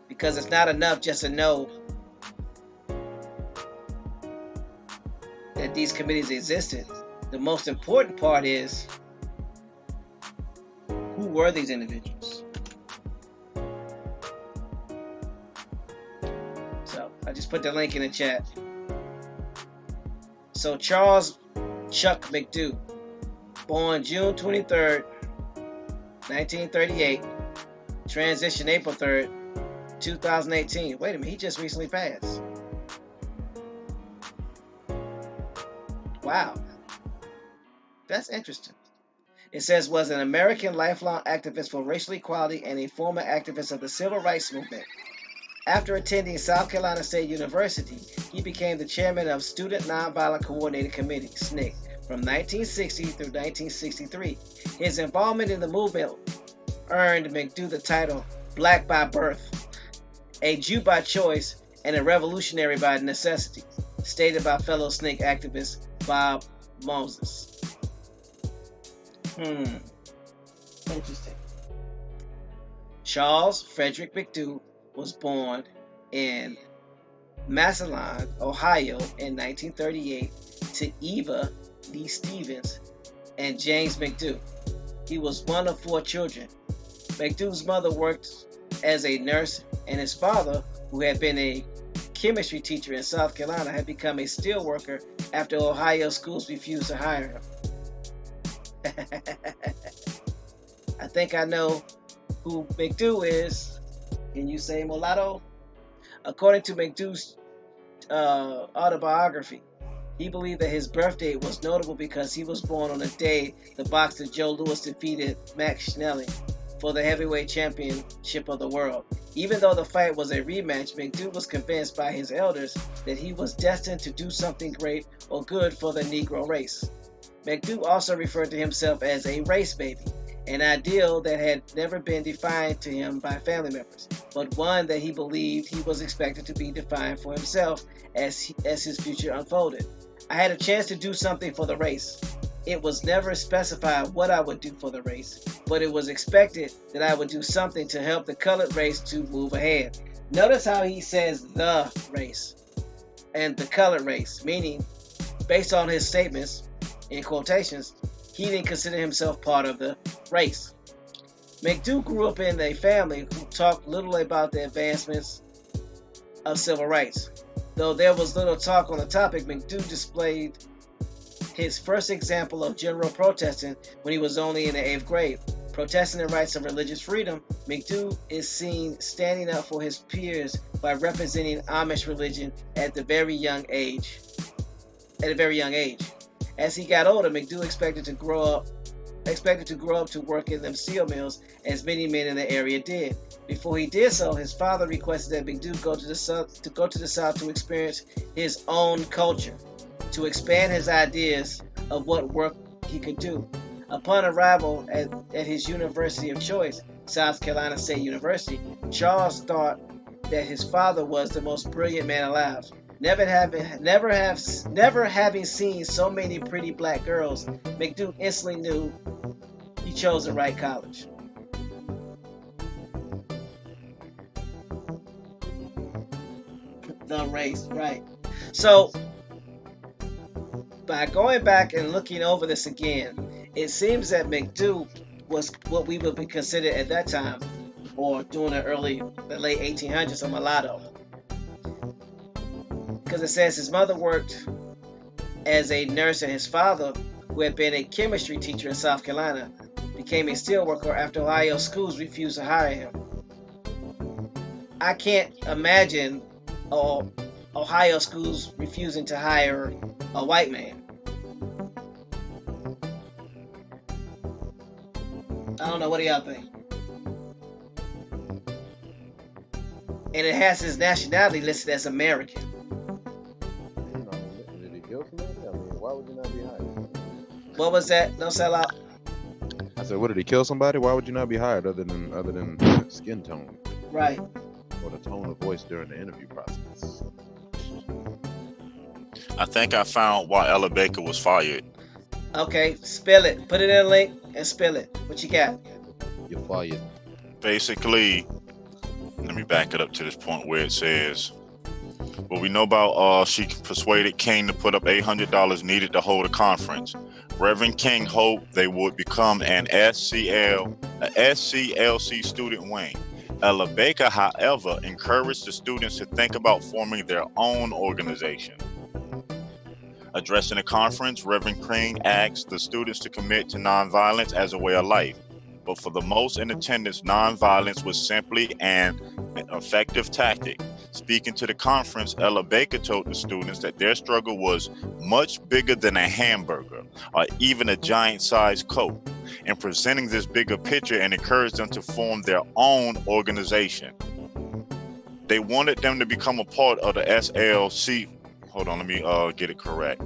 Because it's not enough just to know that these committees existed. The most important part is, who were these individuals? So I just put the link in the chat. So Charles Chuck McDew, born June 23rd, 1938, transition April 3rd, 2018. Wait a minute, he just recently passed. Wow. That's interesting. It says was an American lifelong activist for racial equality and a former activist of the civil rights movement. After attending South Carolina State University, he became the chairman of Student Nonviolent Coordinating Committee, SNCC, from 1960 through 1963. His involvement in the movement earned McDew the title Black by Birth, a Jew by choice, and a revolutionary by necessity, stated by fellow SNCC activist Bob Moses. Interesting. Charles Frederick McDew was born in Massillon, Ohio in 1938 to Eva Lee Stevens and James McDew. He was one of 4 children. McDew's mother worked as a nurse, and his father, who had been a chemistry teacher in South Carolina, had become a steel worker after Ohio schools refused to hire him. I think I know who McDew is. Can you say mulatto? According to McDew's autobiography, he believed that his birth date was notable because he was born on the day the boxer Joe Louis defeated Max Schnelling for the heavyweight championship of the world. Even though the fight was a rematch, McDew was convinced by his elders that he was destined to do something great or good for the Negro race. McDew also referred to himself as a race baby, an ideal that had never been defined to him by family members, but one that he believed he was expected to be defined for himself as his future unfolded. I had a chance to do something for the race. It was never specified what I would do for the race, but it was expected that I would do something to help the colored race to move ahead. Notice how he says the race and the colored race, meaning, based on his statements, in quotations, he didn't consider himself part of the race. McDougal grew up in a family who talked little about the advancements of civil rights. Though there was little talk on the topic, McDougal displayed his first example of general protesting when he was only in the 8th grade. Protesting the rights of religious freedom, McDougal is seen standing up for his peers by representing Amish religion at a very young age. As he got older, McDougal expected to grow up to work in them steel mills, as many men in the area did. Before he did so, his father requested that McDougal go to the South to experience his own culture, to expand his ideas of what work he could do. Upon arrival at his university of choice, South Carolina State University, Charles thought that his father was the most brilliant man alive. Never having seen so many pretty black girls, McDougal instantly knew he chose the right college. The race, right. So, by going back and looking over this again, it seems that McDougal was what we would be considered at that time, or during the late 1800s, a mulatto. Because it says his mother worked as a nurse and his father, who had been a chemistry teacher in South Carolina, became a steelworker after Ohio schools refused to hire him. I can't imagine Ohio schools refusing to hire a white man. I don't know, what do y'all think? And it has his nationality listed as American. Did he kill somebody? I mean, why would you not be hired? What was that? No sell out. I said, what, did he kill somebody? Why would you not be hired other than skin tone? Right. Or the tone of voice during the interview process? I think I found why Ella Baker was fired. Okay, spill it. Put it in a link and spill it. What you got? You're fired. Basically, let me back it up to this point where it says, well, we know about she persuaded King to put up $800 needed to hold a conference. Reverend King hoped they would become a SCLC student wing. Ella Baker, however, encouraged the students to think about forming their own organization. Addressing the conference, Reverend King asked the students to commit to nonviolence as a way of life. But for the most in attendance, nonviolence was simply an effective tactic. Speaking to the conference, Ella Baker told the students that their struggle was much bigger than a hamburger or even a giant-sized Coke, and presenting this bigger picture and encouraged them to form their own organization. They wanted them to become a part of the SLC. Hold on, let me get it correct.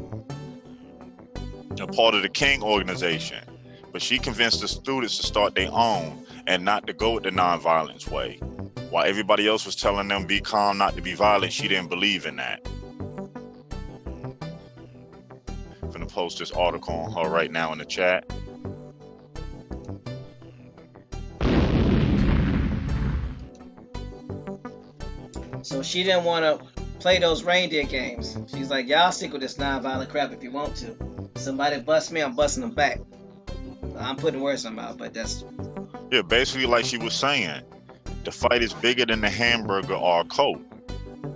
A part of the King organization. But she convinced the students to start their own and not to go with the nonviolence way. While everybody else was telling them be calm, not to be violent, she didn't believe in that. I'm gonna post this article on her right now in the chat. So she didn't want to play those reindeer games. She's like, y'all stick with this nonviolent crap if you want to. Somebody bust me, I'm busting them back. I'm putting words in my mouth, but that's... Yeah, basically like she was saying, the fight is bigger than the hamburger or a Coke.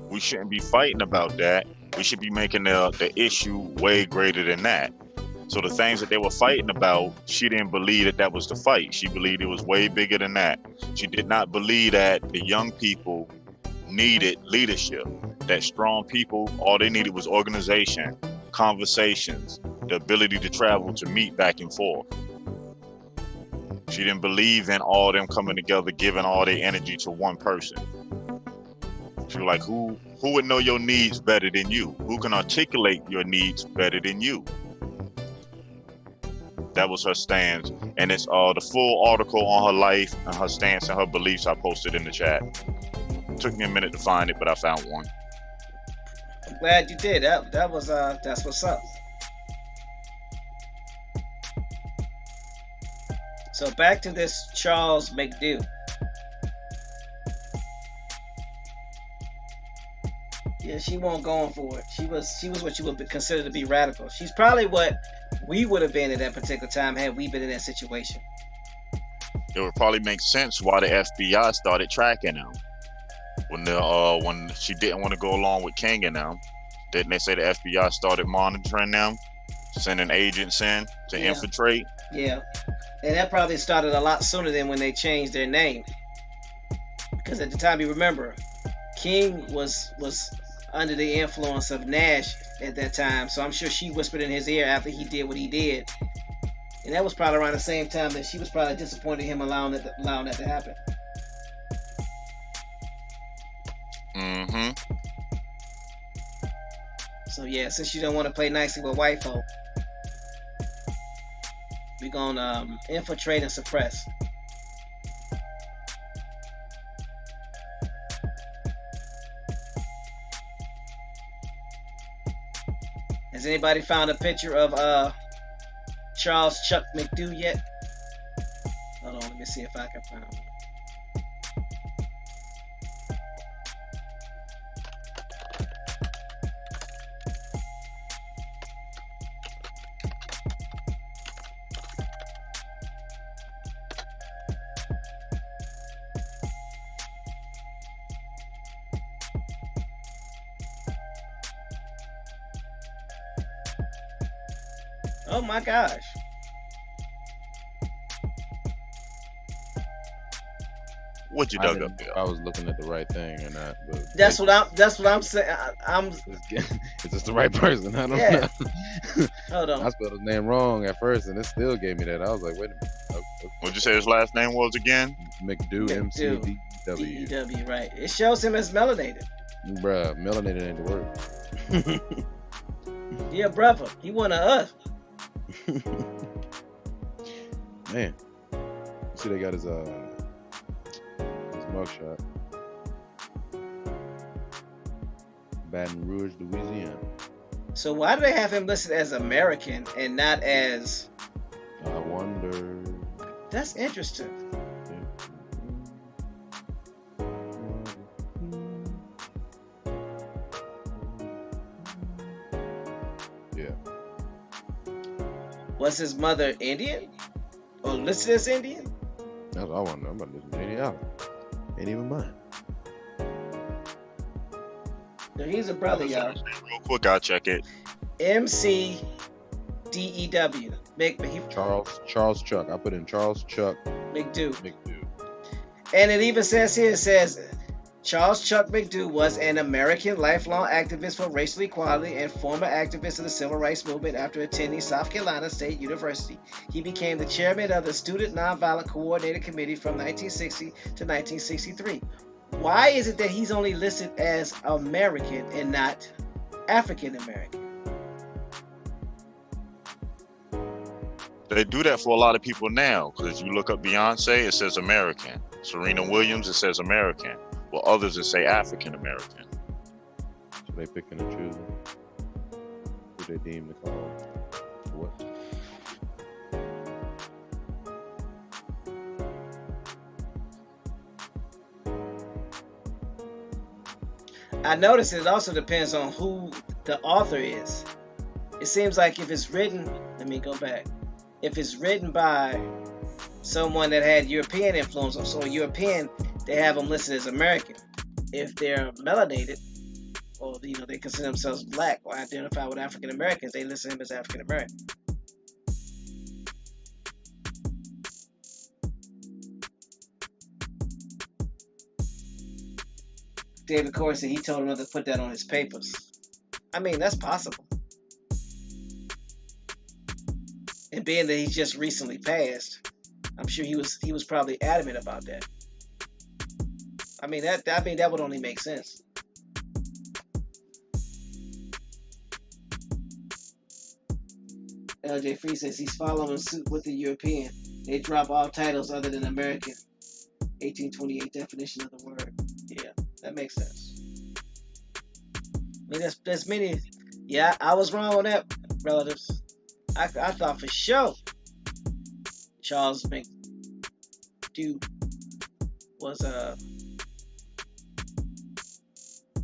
We shouldn't be fighting about that. We should be making the issue way greater than that. So the things that they were fighting about, she didn't believe that was the fight. She believed it was way bigger than that. She did not believe that the young people needed leadership, that strong people, all they needed was organization, conversations, the ability to travel, to meet back and forth. She didn't believe in all them coming together, giving all their energy to one person. She was like, who would know your needs better than you? Who can articulate your needs better than you? That was her stance, and it's the full article on her life and her stance and her beliefs. I posted in the chat. Took me a minute to find it, but I found one. I'm glad you did. That was that's what's up. So back to this Charles McDew. Yeah, she wasn't going for it. She was what you would consider to be radical. She's probably what we would have been at that particular time had we been in that situation. It would probably make sense why the FBI started tracking them when she didn't want to go along with King and them. Didn't they say the FBI started monitoring them, sending agents in to infiltrate? Yeah, and that probably started a lot sooner than when they changed their name. Because at the time, you remember, King was under the influence of Nash at that time, so I'm sure she whispered in his ear after he did what he did, and that was probably around the same time that she was probably disappointed in him allowing that to happen. Mm-hmm. So yeah, since you don't want to play nicely with white folk, we're gonna infiltrate and suppress. Has anybody found a picture of Charles Chuck McDew yet? Hold on, let me see if I can find one. Oh my gosh. What you dug up there? I was looking at the right thing or not. But That's what I'm saying. Is this the right person? I don't know. Hold on. I spelled his name wrong at first, and it still gave me that. I was like, wait a minute. Okay. What'd you say his last name was again? McDew, McDew. D-E-W, right. It shows him as melanated. Bruh, melanated ain't the word. Yeah, brother. He one of us. Man. See, they got his mugshot. Baton Rouge, Louisiana. So why do they have him listed as American and not as... I wonder. That's interesting. Yeah. Was his mother Indian? Or listed as Indian? That's what I want to know. I'm about to listen to any album. Ain't even mine. No, he's a brother, y'all. Real quick, I'll check it. M-C-D-E-W. Charles Chuck. I put in Charles Chuck McDew. McDew. And it even says here, it says, Charles Chuck McDew was an American lifelong activist for racial equality and former activist of the civil rights movement. After attending South Carolina State University, he became the chairman of the Student Nonviolent Coordinating Committee from 1960 to 1963. Why is it that he's only listed as American and not African American? They do that for a lot of people now, because you look up Beyonce, it says American. Serena Williams, it says American. Well, others that say African American. So they picking and choosing who they deem to call what? I noticed it also depends on who the author is. It seems like if it's written, let me go back. If it's written by someone that had European influence, so European, they have them listed as American. If they're melanated, or they consider themselves black or identify with African Americans, they list them as African American. David Corsi, he told him not to put that on his papers. I mean, that's possible. And being that he just recently passed, I'm sure he was probably adamant about that. I mean that would only make sense. LJ Free says he's following suit with the European. They drop all titles other than American. 1828 definition of the word. Yeah, that makes sense. I mean, there's many. Yeah, I was wrong on that, relatives. I thought for sure Charles McDew was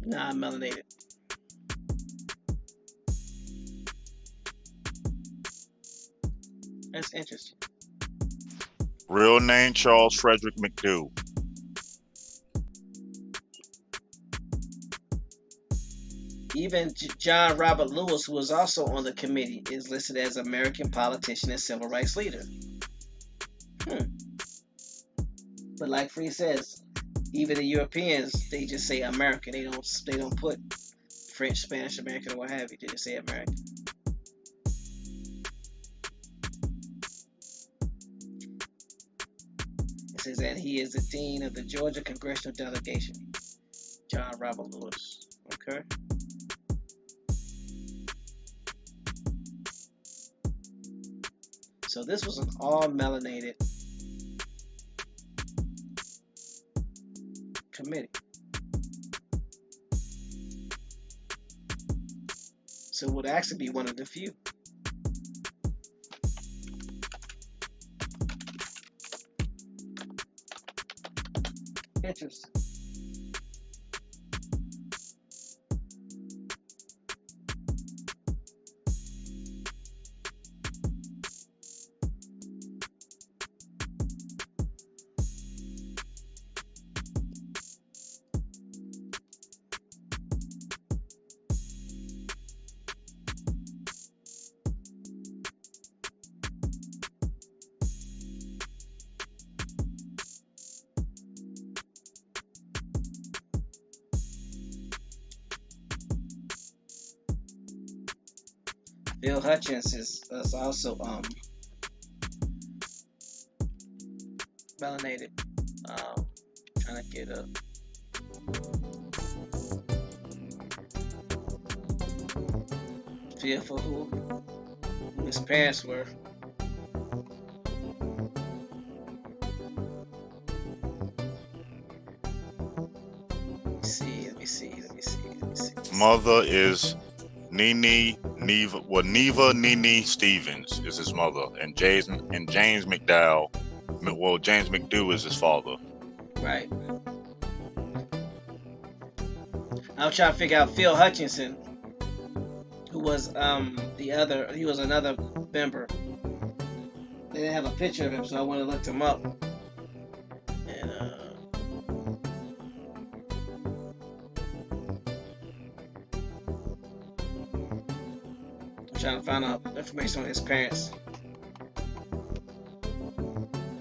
non-melanated. That's interesting. Real name Charles Frederick McDew. Even John Robert Lewis, who was also on the committee, is listed as American politician and civil rights leader. But like Free says, even the Europeans, they just say American. They don't put French, Spanish, American, or what have you. They just say American. It says that he is the dean of the Georgia Congressional Delegation, John Robert Lewis. Okay. So this was an all-melanated committee. So it would actually be one of the few. Interesting. Bill Hutchins is also melanated. Trying to get a feel for who his parents were. Let me see. Mother is Neva Nene Stevens is his mother, and James McDowell. Well, James McDew is his father. Right. I was trying to figure out Phil Hutchinson, who was he was another member. They didn't have a picture of him, so I went and looked him up. And I'm trying to find out information on his parents.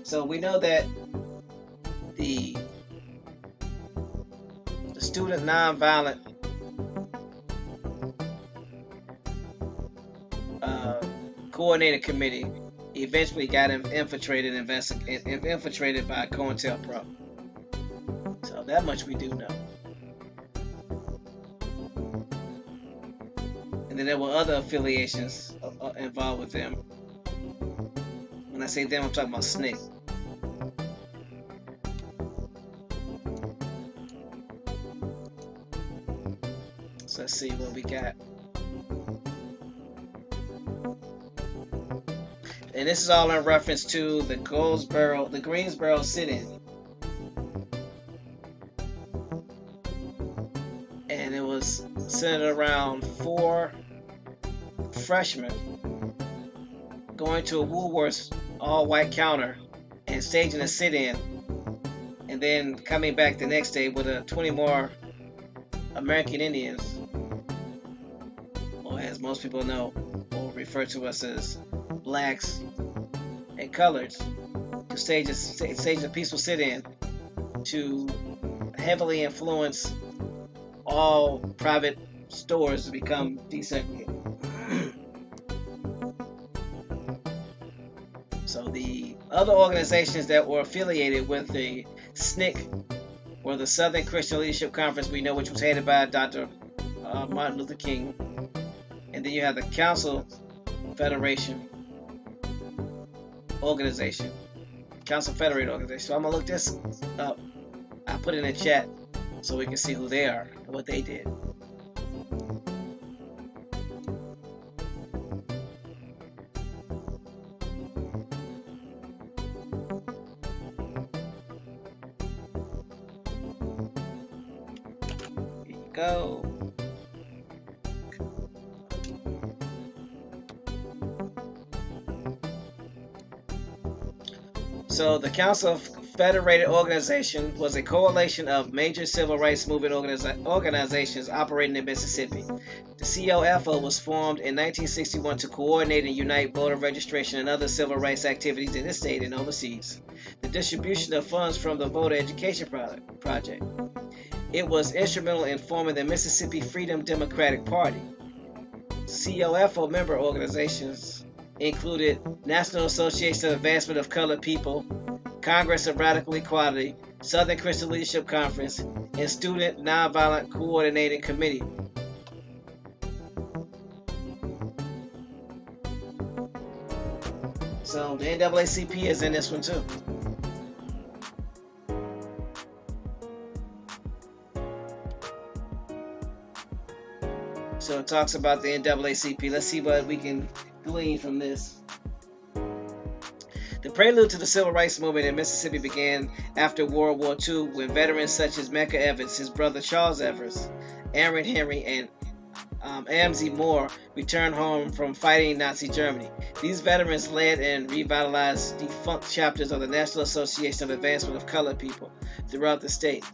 So we know that the Student Nonviolent Coordinating Committee eventually got infiltrated by COINTELPRO. So that much we do know. And then there were other affiliations involved with them. When I say them, I'm talking about SNCC. So let's see what we got. And this is all in reference to the Greensboro sit-in. And it was centered around 4 freshmen going to a Woolworths all-white counter and staging a sit-in, and then coming back the next day with 20 more American Indians, or as most people know, or refer to us as blacks and coloreds, to stage a peaceful sit-in to heavily influence all private stores to become desegregated. So the other organizations that were affiliated with the SNCC were the Southern Christian Leadership Conference, we know, which was headed by Dr. Martin Luther King. And then you have the Council Federation, organization, Council Federated organization. So I'm gonna look this up. I put it in the chat so we can see who they are and what they did. Here you go. So the Council of Federated Organization was a coalition of major civil rights movement organizations operating in Mississippi. The COFO was formed in 1961 to coordinate and unite voter registration and other civil rights activities in the state and overseas. The distribution of funds from the Voter Education Project. It was instrumental in forming the Mississippi Freedom Democratic Party. COFO member organizations included National Association of Advancement of Colored People, Congress of Radical Equality, Southern Christian Leadership Conference, and Student Nonviolent Coordinating Committee. So the NAACP is in this one too. So it talks about the NAACP. Let's see what we can glean from this. The prelude to the civil rights movement in Mississippi began after World War II when veterans such as Medgar Evers, his brother Charles Evers, Aaron Henry, and Amzie Moore returned home from fighting Nazi Germany. These veterans led and revitalized defunct chapters of the National Association of Advancement of Colored People throughout the state.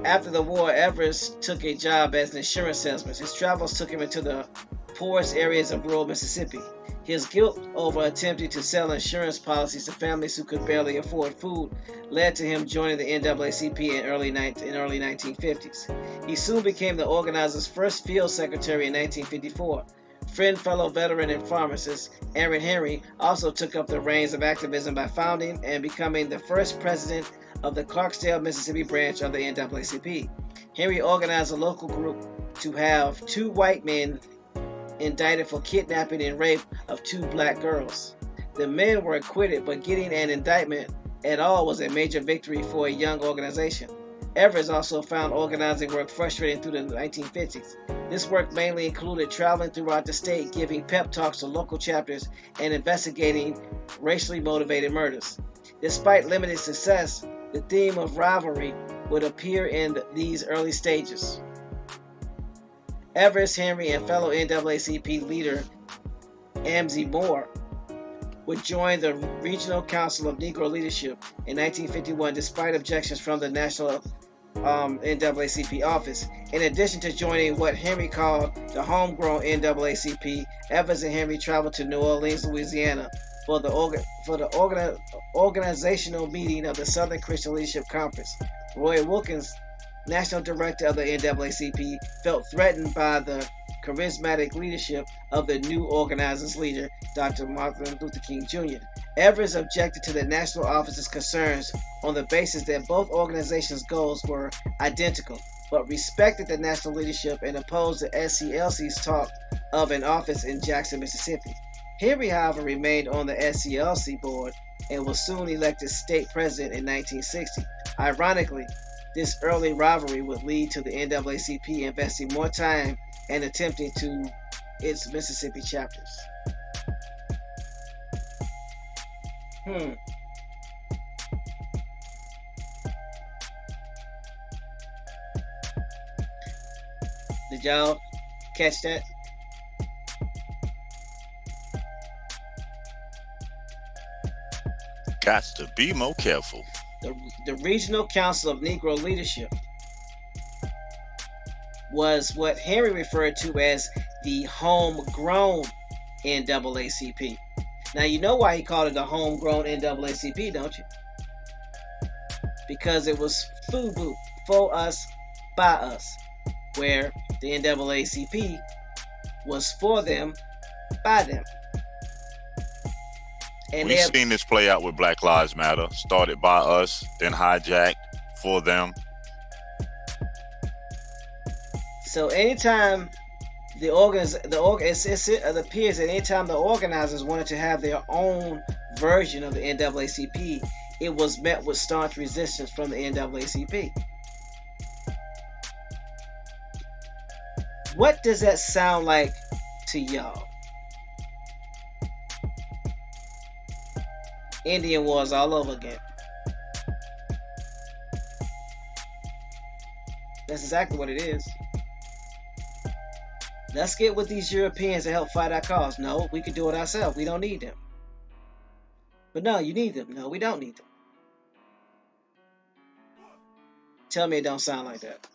After the war, Evers took a job as an insurance salesman. His travels took him into the poorest areas of rural Mississippi. His guilt over attempting to sell insurance policies to families who could barely afford food led to him joining the NAACP in early 1950s. He soon became the organizer's first field secretary in 1954. Friend, fellow veteran, and pharmacist Aaron Henry also took up the reins of activism by founding and becoming the first president of the Clarksdale, Mississippi branch of the NAACP. Henry organized a local group to have 2 white men indicted for kidnapping and rape of 2 black girls. The men were acquitted, but getting an indictment at all was a major victory for a young organization. Evers also found organizing work frustrating through the 1950s. This work mainly included traveling throughout the state, giving pep talks to local chapters, and investigating racially motivated murders. Despite limited success, the theme of rivalry would appear in these early stages. Evers, Henry, and fellow NAACP leader Amzie Moore would join the Regional Council of Negro Leadership in 1951 despite objections from the National NAACP office. In addition to joining what Henry called the homegrown NAACP, Evers and Henry traveled to New Orleans, Louisiana for the organizational meeting of the Southern Christian Leadership Conference. Roy Wilkins, national director of the NAACP, felt threatened by the charismatic leadership of the new organizers leader, Dr. Martin Luther King Jr. Evers objected to the national office's concerns on the basis that both organizations' goals were identical, but respected the national leadership and opposed the SCLC's talk of an office in Jackson, Mississippi. Henry, however, remained on the SCLC board and was soon elected state president in 1960. Ironically, this early rivalry would lead to the NAACP investing more time and attempting to its Mississippi chapters. Did y'all catch that? Got to be more careful. The Regional Council of Negro Leadership was what Henry referred to as the homegrown NAACP. Now you know why he called it the homegrown NAACP, don't you? Because it was FUBU, for us, by us, where the NAACP was for them, by them. And we've seen this play out with Black Lives Matter. Started by us, then hijacked for them. So anytime it appears that anytime the organizers wanted to have their own version of the NAACP, it was met with staunch resistance from the NAACP. What does that sound like to y'all? Indian wars all over again. That's exactly what it is. Let's get with these Europeans to help fight our cause. No, we can do it ourselves. We don't need them. But no, you need them. No, we don't need them. Tell me it don't sound like that.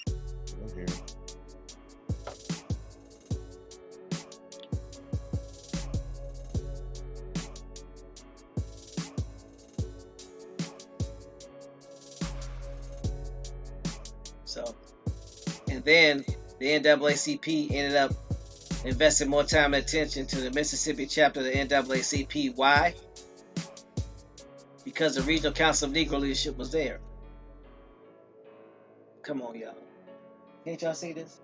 I'm here. So, and then the NAACP ended up investing more time and attention to the Mississippi chapter of the NAACP. Why? Because the Regional Council of Negro Leadership was there. Come on, y'all. Can't y'all see this?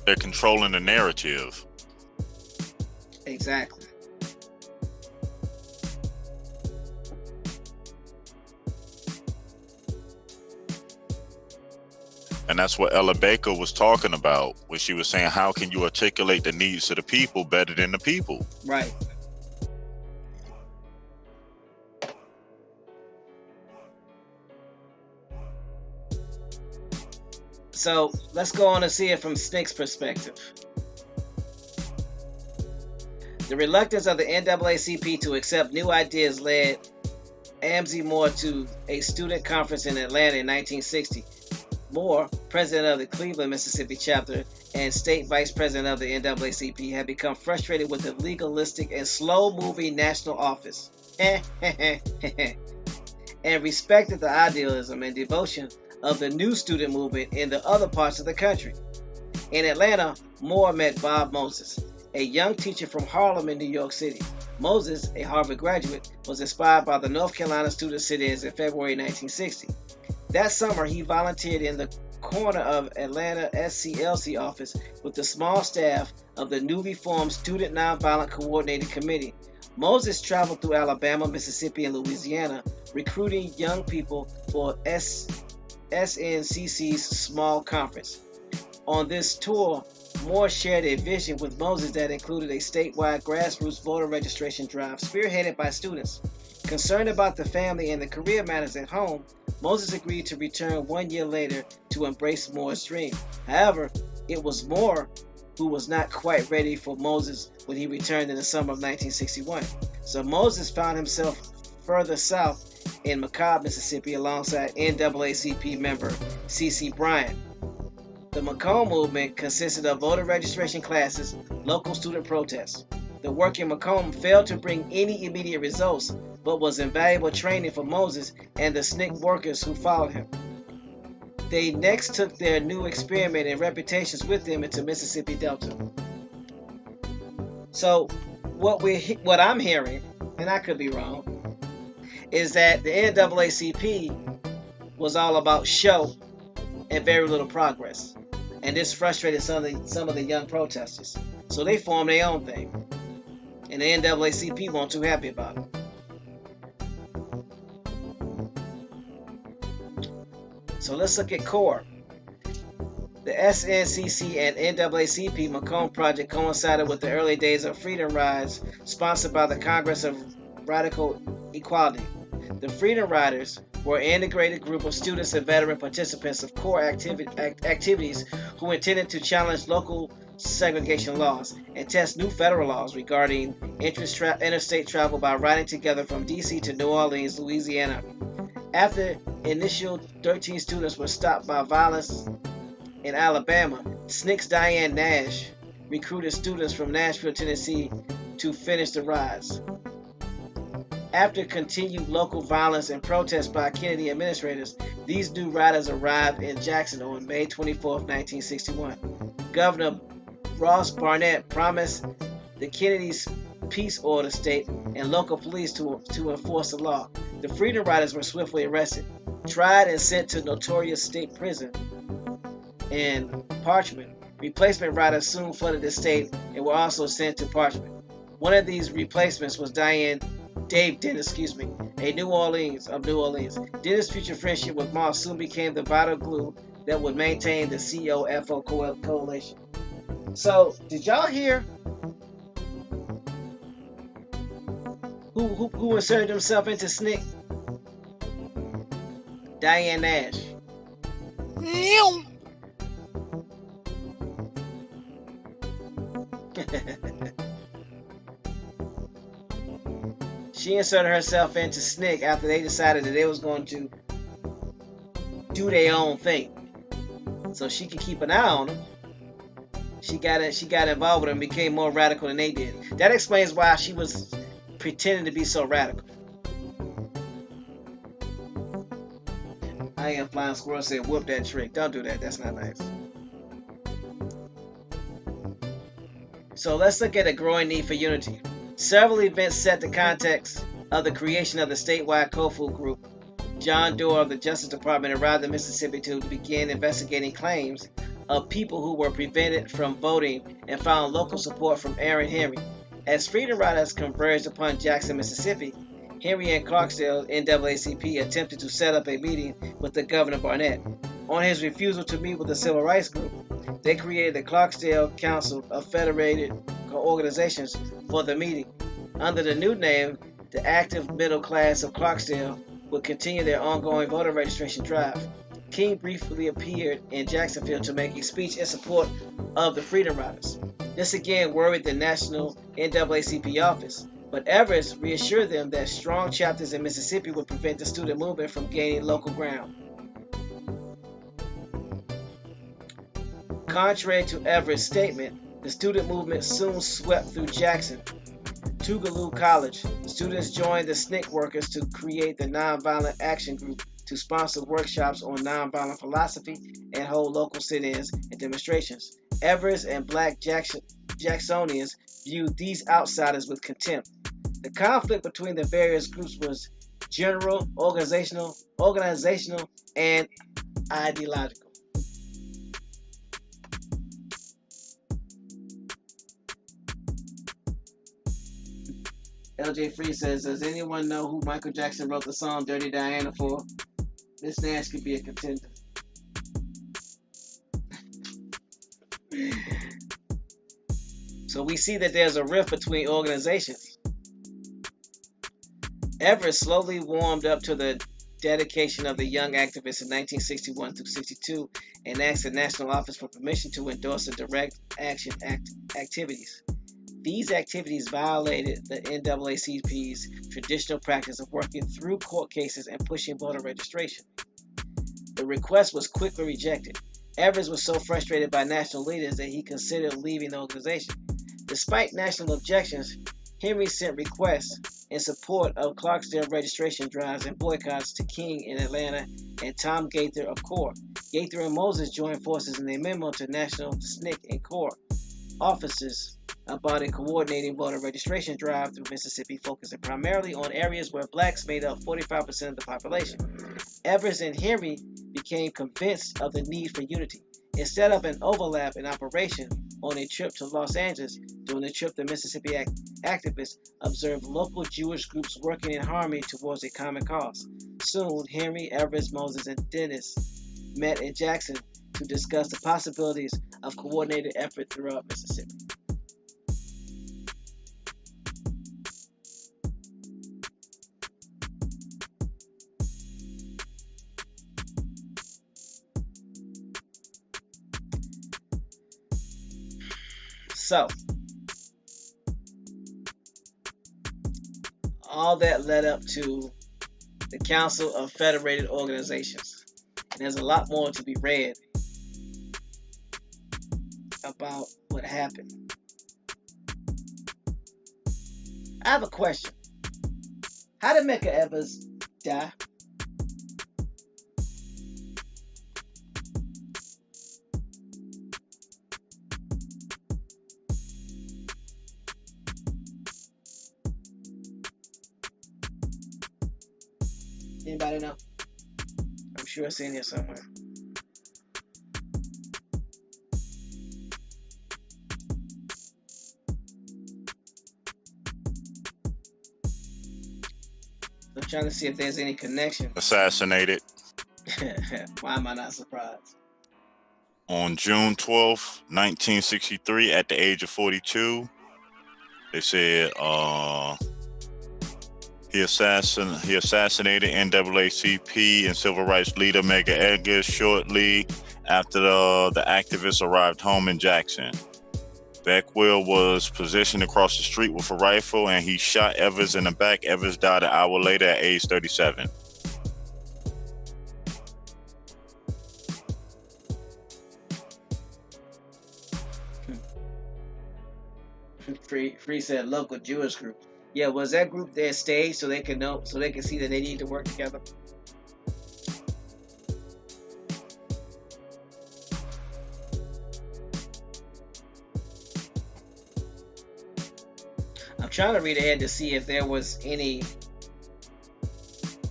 They're controlling the narrative. Exactly. And that's what Ella Baker was talking about when she was saying, how can you articulate the needs of the people better than the people? Right. So let's go on and see it from SNCC's perspective. The reluctance of the NAACP to accept new ideas led Amzie Moore to a student conference in Atlanta in 1960. Moore, president of the Cleveland, Mississippi chapter and state vice president of the NAACP, had become frustrated with the legalistic and slow-moving national office and respected the idealism and devotion of the new student movement in the other parts of the country. In Atlanta, Moore met Bob Moses, a young teacher from Harlem in New York City. Moses, a Harvard graduate, was inspired by the North Carolina student sit-ins in February 1960. That summer, he volunteered in the corner of Atlanta SCLC office with the small staff of the newly formed Student Nonviolent Coordinating Committee. Moses traveled through Alabama, Mississippi, and Louisiana, recruiting young people for SNCC's small conference. On this tour, Moore shared a vision with Moses that included a statewide grassroots voter registration drive spearheaded by students. Concerned about the family and the career matters at home, Moses agreed to return 1 year later to embrace Moore's dream. However, it was Moore who was not quite ready for Moses when he returned in the summer of 1961. So Moses found himself further south in McCobb, Mississippi, alongside NAACP member C.C. Bryant. The McComb movement consisted of voter registration classes, local student protests. The work in McComb failed to bring any immediate results, but was invaluable training for Moses and the SNCC workers who followed him. They next took their new experiment and reputations with them into Mississippi Delta. So, what I'm hearing, and I could be wrong, is that the NAACP was all about show and very little progress, and this frustrated some of the young protesters. So they formed their own thing, and the NAACP weren't too happy about it. So let's look at CORE. The SNCC and NAACP Macomb project coincided with the early days of freedom rides sponsored by the Congress of Radical Equality. The Freedom Riders were an integrated group of students and veteran participants of CORE activities who intended to challenge local segregation laws and test new federal laws regarding interstate travel by riding together from D.C. to New Orleans, Louisiana. After initial 13 students were stopped by violence in Alabama, SNCC's Diane Nash recruited students from Nashville, Tennessee to finish the rides. After continued local violence and protests by Kennedy administrators, these new riders arrived in Jackson on May 24, 1961. Governor Ross Barnett promised the Kennedys peace order state and local police to enforce the law. The Freedom Riders were swiftly arrested, tried, and sent to notorious state prison in Parchment. Replacement riders soon flooded the state and were also sent to Parchment. One of these replacements was Dave Dennis, a New Orleans. Dennis' future friendship with Moss soon became the vital glue that would maintain the COFO coalition. So, did y'all hear who inserted himself into SNCC? Diane Nash. She inserted herself into SNCC after they decided that they was going to do their own thing, so she could keep an eye on them. She got involved with them and became more radical than they did. That explains why she was pretending to be so radical. I Am Flying Squirrel said, "Whoop that trick." Don't do that. That's not nice. So let's look at a growing need for unity. Several events set the context of the creation of the statewide COFO group. John Doerr of the Justice Department arrived in Mississippi to begin investigating claims of people who were prevented from voting and found local support from Aaron Henry. As Freedom Riders converged upon Jackson, Mississippi, Henry and Clarksdale NAACP attempted to set up a meeting with the Governor Barnett. On his refusal to meet with the civil rights group, they created the Clarksdale Council of Federated Organizations for the meeting. Under the new name, the active middle class of Clarksdale would continue their ongoing voter registration drive. King briefly appeared in Jacksonville to make a speech in support of the Freedom Riders. This again worried the national NAACP office, but Everest reassured them that strong chapters in Mississippi would prevent the student movement from gaining local ground. Contrary to Everett's statement, the student movement soon swept through Jackson. Tougaloo College, students joined the SNCC workers to create the Nonviolent Action Group to sponsor workshops on nonviolent philosophy and hold local sit-ins and demonstrations. Everest and black Jacksonians viewed these outsiders with contempt. The conflict between the various groups was general, organizational, and ideological. LJ Free says, "Does anyone know who Michael Jackson wrote the song Dirty Diana for? Miss Nash could be a contender." So we see that there's a rift between organizations. Everest slowly warmed up to the dedication of the young activists in 1961 through 62 and asked the National Office for permission to endorse the direct action activities. These activities violated the NAACP's traditional practice of working through court cases and pushing voter registration. The request was quickly rejected. Evers was so frustrated by national leaders that he considered leaving the organization. Despite national objections, Henry sent requests in support of Clarksdale registration drives and boycotts to King in Atlanta and Tom Gaither of CORE. Gaither and Moses joined forces in a memo to national SNCC and CORE offices about a coordinating voter registration drive through Mississippi, focusing primarily on areas where blacks made up 45% of the population. Evers and Henry became convinced of the need for unity. Instead of an overlap in operation on a trip to Los Angeles, during the trip the Mississippi activists observed local Jewish groups working in harmony towards a common cause. Soon, Henry, Evers, Moses, and Dennis met in Jackson to discuss the possibilities of coordinated effort throughout Mississippi. So, all that led up to the Council of Federated Organizations. And there's a lot more to be read about what happened. I have a question. How did Medgar Evers die? Anybody know? I'm sure it's in here somewhere. I'm trying to see if there's any connection. Assassinated. Why am I not surprised? On June 12th, 1963, at the age of 42, they said he assassinated NAACP and civil rights leader Medgar Evers shortly after the activists arrived home in Jackson. Beckwell was positioned across the street with a rifle, and he shot Evers in the back. Evers died an hour later at age 37. Free said local Jewish group. Yeah, was that group there staged so they can know, so they can see that they need to work together? I'm trying to read ahead to see if there was any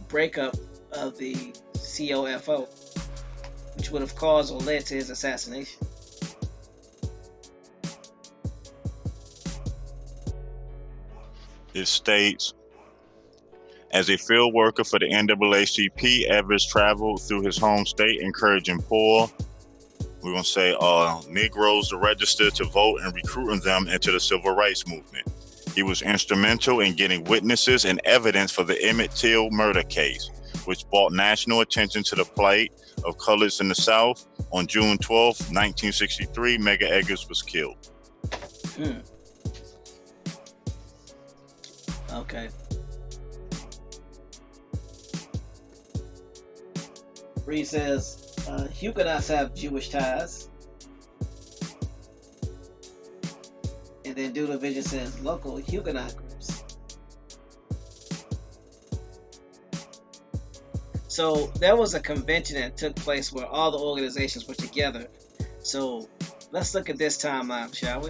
breakup of the COFO, which would have caused or led to his assassination. It states, as a field worker for the NAACP, Evers traveled through his home state, encouraging poor, we're going to say Negroes to register to vote and recruiting them into the civil rights movement. He was instrumental in getting witnesses and evidence for the Emmett Till murder case, which brought national attention to the plight of colors in the South. On June 12, 1963, Medgar Evers was killed. Okay. Reed says, Huguenots have Jewish ties. And then Doodle Vision says, local Huguenot groups. So there was a convention that took place where all the organizations were together. So let's look at this timeline, shall we?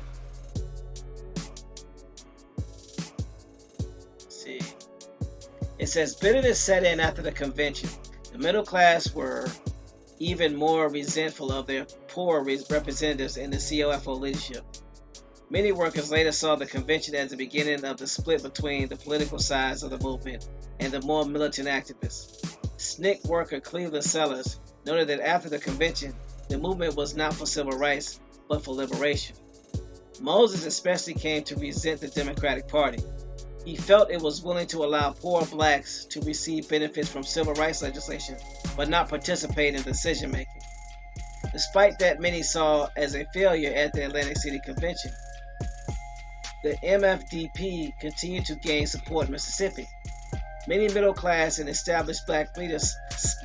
It says bitterness set in after the convention. The middle class were even more resentful of their poor representatives in the COFO leadership. Many workers later saw the convention as the beginning of the split between the political sides of the movement and the more militant activists. SNCC worker Cleveland Sellers noted that after the convention, the movement was not for civil rights, but for liberation. Moses especially came to resent the Democratic Party. He felt it was willing to allow poor blacks to receive benefits from civil rights legislation, but not participate in decision making. Despite that many saw as a failure at the Atlantic City Convention, the MFDP continued to gain support in Mississippi. Many middle class and established black leaders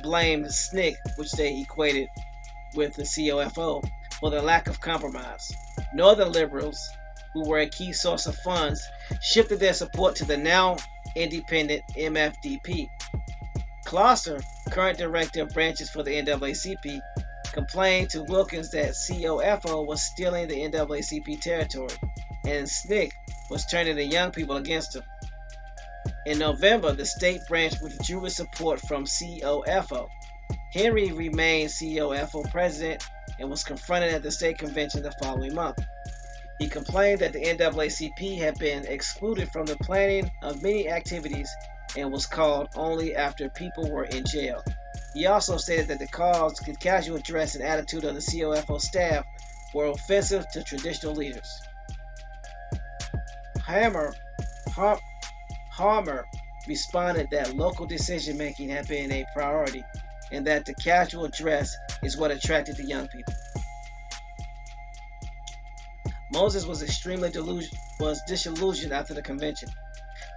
blamed SNCC, which they equated with the COFO, for the lack of compromise. Northern liberals, who were a key source of funds, shifted their support to the now independent MFDP. Closter, current director of branches for the NAACP, complained to Wilkins that COFO was stealing the NAACP territory, and SNCC was turning the young people against him. In November, the state branch withdrew its support from COFO. Henry remained COFO president and was confronted at the state convention the following month. He complained that the NAACP had been excluded from the planning of many activities and was called only after people were in jail. He also stated that the casual dress and attitude of the COFO staff were offensive to traditional leaders. Harmer responded that local decision-making had been a priority and that the casual dress is what attracted the young people. Moses was extremely disillusioned after the convention.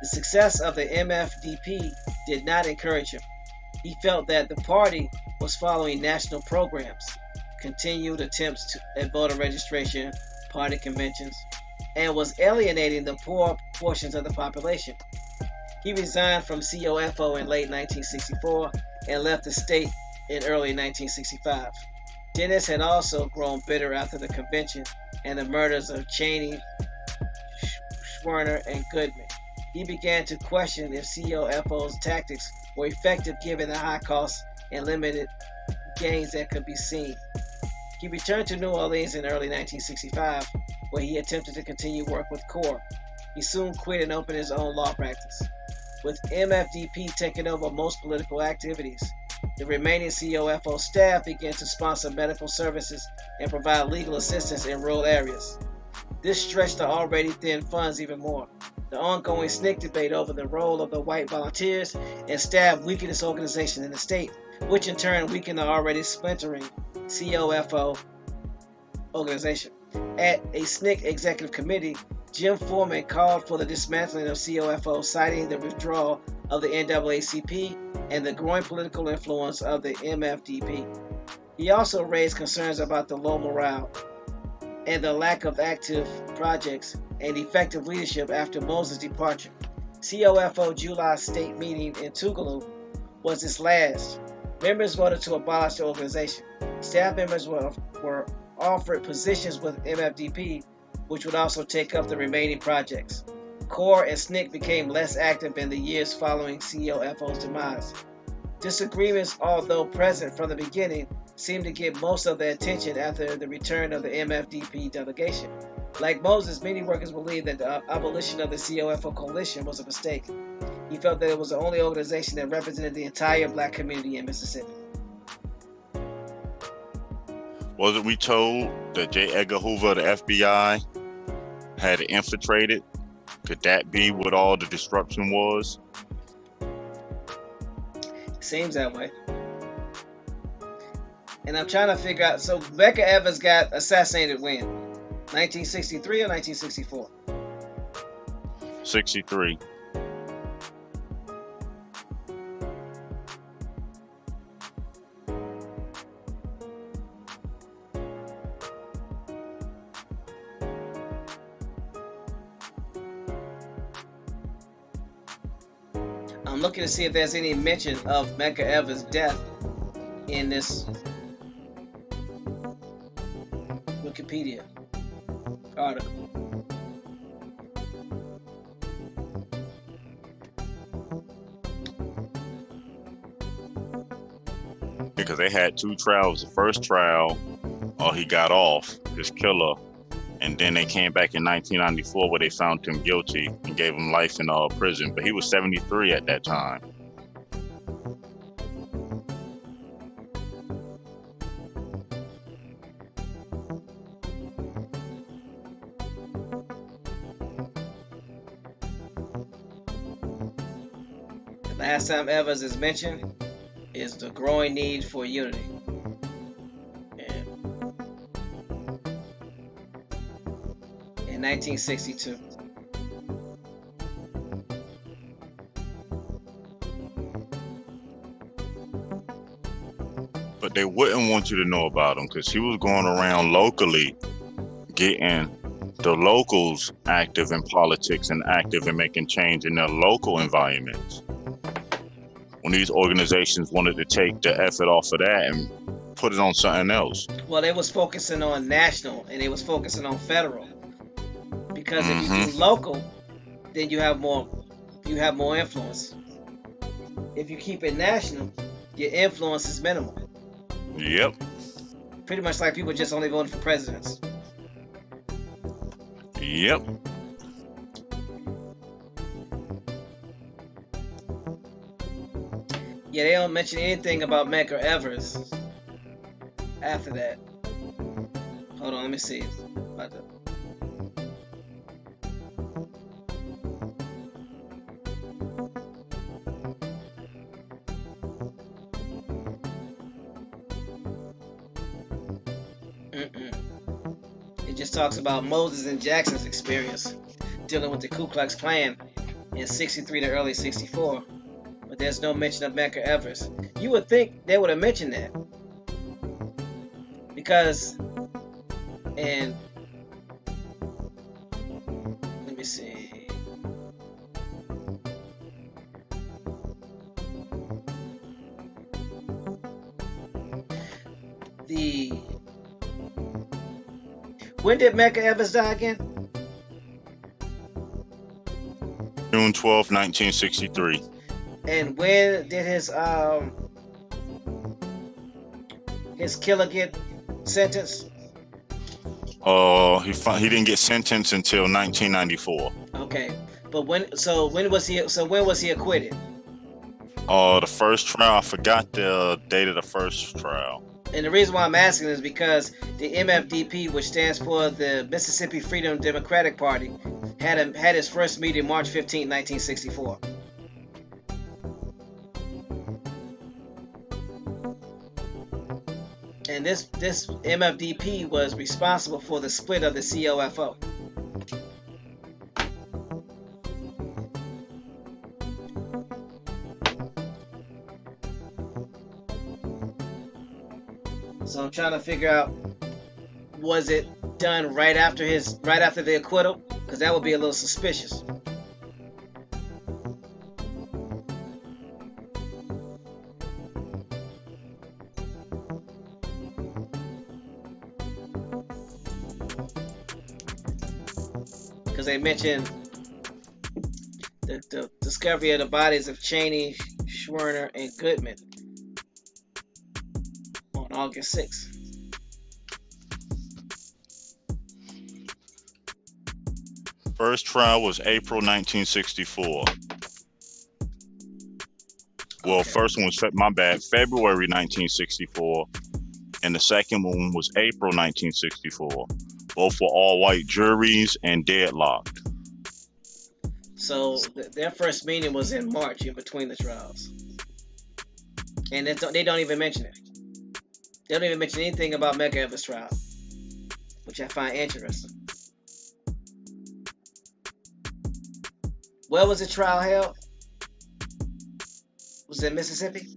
The success of the MFDP did not encourage him. He felt that the party was following national programs, continued attempts at voter registration, party conventions, and was alienating the poor portions of the population. He resigned from COFO in late 1964 and left the state in early 1965. Dennis had also grown bitter after the convention and the murders of Cheney, Schwerner, and Goodman. he began to question if COFO's tactics were effective given the high costs and limited gains that could be seen. He returned to New Orleans in early 1965, where he attempted to continue work with CORE. He soon quit and opened his own law practice. With MFDP taking over most political activities, the remaining COFO staff began to sponsor medical services and provide legal assistance in rural areas. This stretched the already thin funds even more. The ongoing SNCC debate over the role of the white volunteers and staff weakened this organization in the state, which in turn weakened the already splintering COFO organization. At a SNCC executive committee, Jim Foreman called for the dismantling of COFO, citing the withdrawal of the NAACP and the growing political influence of the MFDP. He also raised concerns about the low morale and the lack of active projects and effective leadership after Moses' departure. COFO July state meeting in Tougaloo was its last. Members voted to abolish the organization. Staff members were offered positions with MFDP, which would also take up the remaining projects. CORE and SNCC became less active in the years following COFO's demise. Disagreements, although present from the beginning, seemed to get most of the attention after the return of the MFDP delegation. Like Moses, many workers believed that the abolition of the COFO coalition was a mistake. He felt that it was the only organization that represented the entire black community in Mississippi. Wasn't we told that J. Edgar Hoover of the FBI had infiltrated? Could that be what all the disruption was? Seems that way. And I'm trying to figure out, so Medgar Evers got assassinated when? 1963 or 1964? 63. I'm looking to see if there's any mention of Medgar Evers' death in this Wikipedia article. Because they had two trials. The first trial, he got off, his killer, and then they came back in 1994 where they found him guilty and gave him life in prison. But he was 73 at that time. The last time Evers is mentioned is the growing need for unity. In 1962. But they wouldn't want you to know about him because he was going around locally getting the locals active in politics and active in making change in their local environments. When these organizations wanted to take the effort off of that and put it on something else. Well, they was focusing on national and they was focusing on federal. Because if you do local, then you have more influence. If you keep it national, your influence is minimal. Yep. Pretty much like people just only voting for presidents. Yep. Yeah, they don't mention anything about Medgar Evers after that. Hold on, let me see. It just talks about Moses and Jackson's experience dealing with the Ku Klux Klan in 63 to early 64, but there's no mention of Medgar Evers. You would think they would have mentioned that because, and let me see. When did Medgar Evers die again? June June 12, 1963. And when did his killer get sentenced? He didn't get sentenced until 1994. Okay, but when was he acquitted? The first trial, I forgot the date of the first trial. And the reason why I'm asking is because the MFDP, which stands for the Mississippi Freedom Democratic Party, had its first meeting March 15, 1964. And this MFDP was responsible for the split of the COFO. So I'm trying to figure out, was it done right after the acquittal? Because that would be a little suspicious. Because they mentioned the discovery of the bodies of Cheney, Schwerner, and Goodman on August 6th. First trial was April 1964. Well, Okay. first one was, my bad, February 1964, and the second one was April 1964. Both were all white juries and deadlocked. So their first meeting was in March, in between the trials, and they don't even mention it. They don't even mention anything about Medgar Evers' trial, which I find interesting. Where was the trial held? Was it in Mississippi?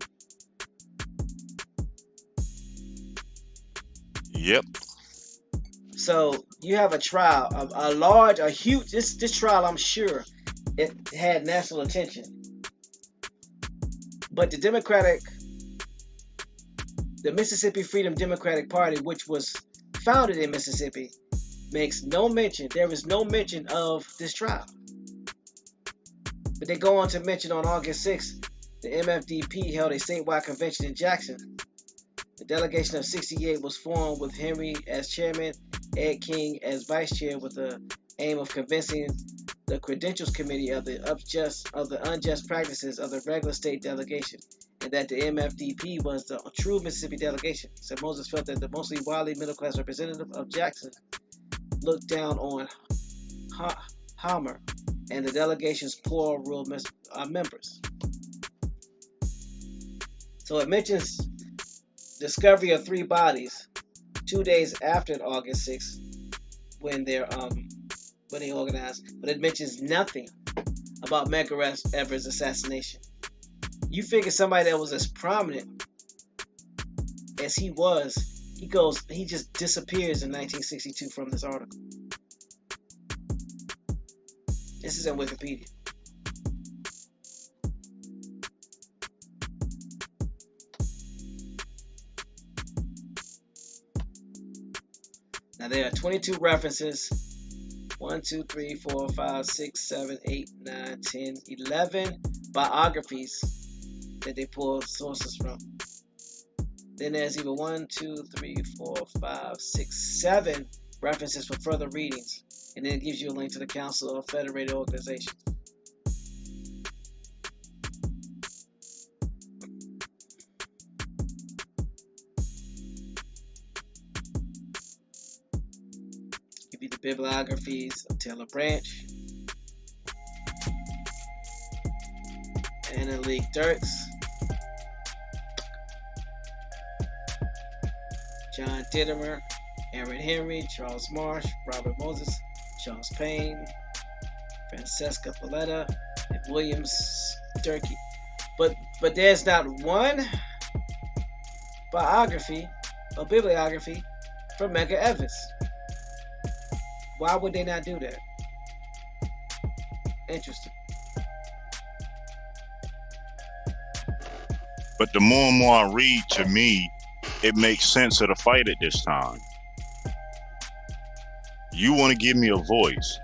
Yep. So you have a trial, a huge. This trial, I'm sure, it had national attention. But the Mississippi Freedom Democratic Party, which was founded in Mississippi, makes no mention. There is no mention of this trial. But they go on to mention on August 6th, the MFDP held a statewide convention in Jackson. The delegation of 68 was formed with Henry as chairman, Ed King as vice chair, with the aim of convincing the Credentials Committee of the unjust practices of the regular state delegation, and that the MFDP was the true Mississippi delegation. So Moses felt that the mostly wildly middle-class representative of Jackson looked down on Homer and the delegation's poor rural members. So it mentions discovery of 3 bodies 2 days after August 6th, when they organized, but it mentions nothing about Medgar Evers' assassination. You figure somebody that was as prominent as he was, he just disappears in 1962 from this article. This is in Wikipedia. Now there are 22 references. 1, 2, 3, 4, 5, 6, 7, 8, 9, 10, 11 biographies that they pull sources from. Then there's either 1, 2, 3, 4, 5, 6, 7 references for further readings. And then it gives you a link to the Council of Federated Organizations. Give you the bibliographies of Taylor Branch, Anna Lee Dirks, John Dittmer, Aaron Henry, Charles Marsh, Robert Moses, Charles Payne, Francesca Paletta, and William Sturkey. But there's not one biography or bibliography from Medgar Evers. Why would they not do that? Interesting. But the more and more I read, to me, it makes sense of the fight at this time. You want to give me a voice.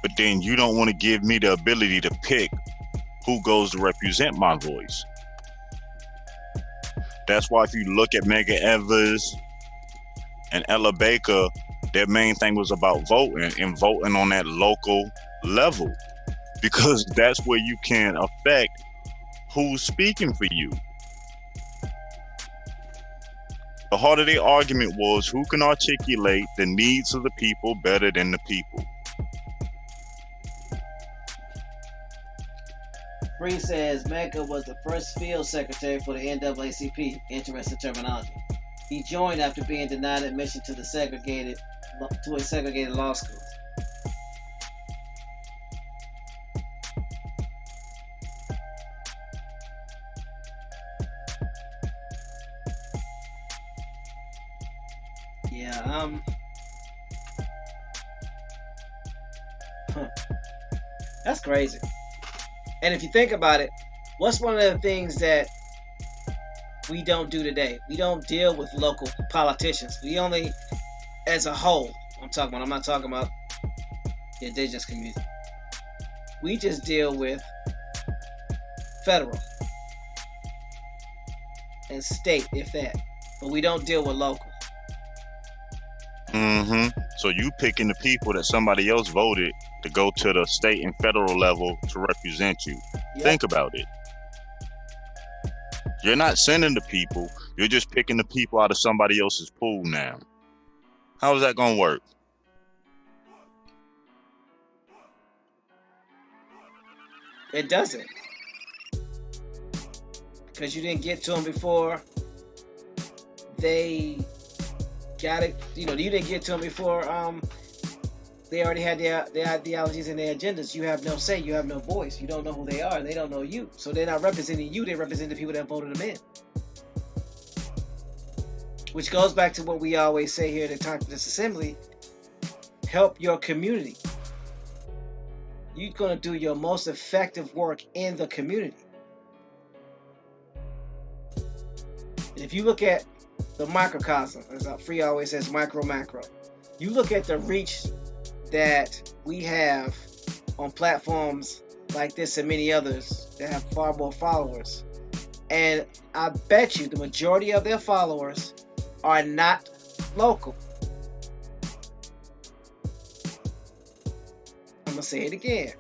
but then you don't want to give me the ability to pick who goes to represent my voice. That's why if you look at Medgar Evers and Ella Baker, their main thing was about voting and voting on that local level, because that's where you can affect who's speaking for you. The heart of their argument was who can articulate the needs of the people better than the people. Bree says Medgar was the first field secretary for the NAACP. Interesting terminology. He joined after being denied admission to a segregated law school. Yeah, that's crazy. And if you think about it, what's one of the things that we don't do today? We don't deal with local politicians. We only, as a whole, I'm not talking about the indigenous community. We just deal with federal and state, if that. But we don't deal with local. So you picking the people that somebody else voted to go to the state and federal level to represent you. Yep. Think about it. You're not sending the people. You're just picking the people out of somebody else's pool now. How is that going to work? It doesn't. Because you didn't get to them before they got it. You didn't get to them before they already had their ideologies and their agendas. You have no say. You have no voice. You don't know who they are, and they don't know you. So they're not representing you. They represent the people that voted them in. Which goes back to what we always say here at the Conscious Assembly. Help your community. You're going to do your most effective work in the community. If you look at the microcosm, as Free always says, micro-macro. You look at the reach that we have on platforms like this and many others that have far more followers. And I bet you the majority of their followers are not local. I'm going to say it again.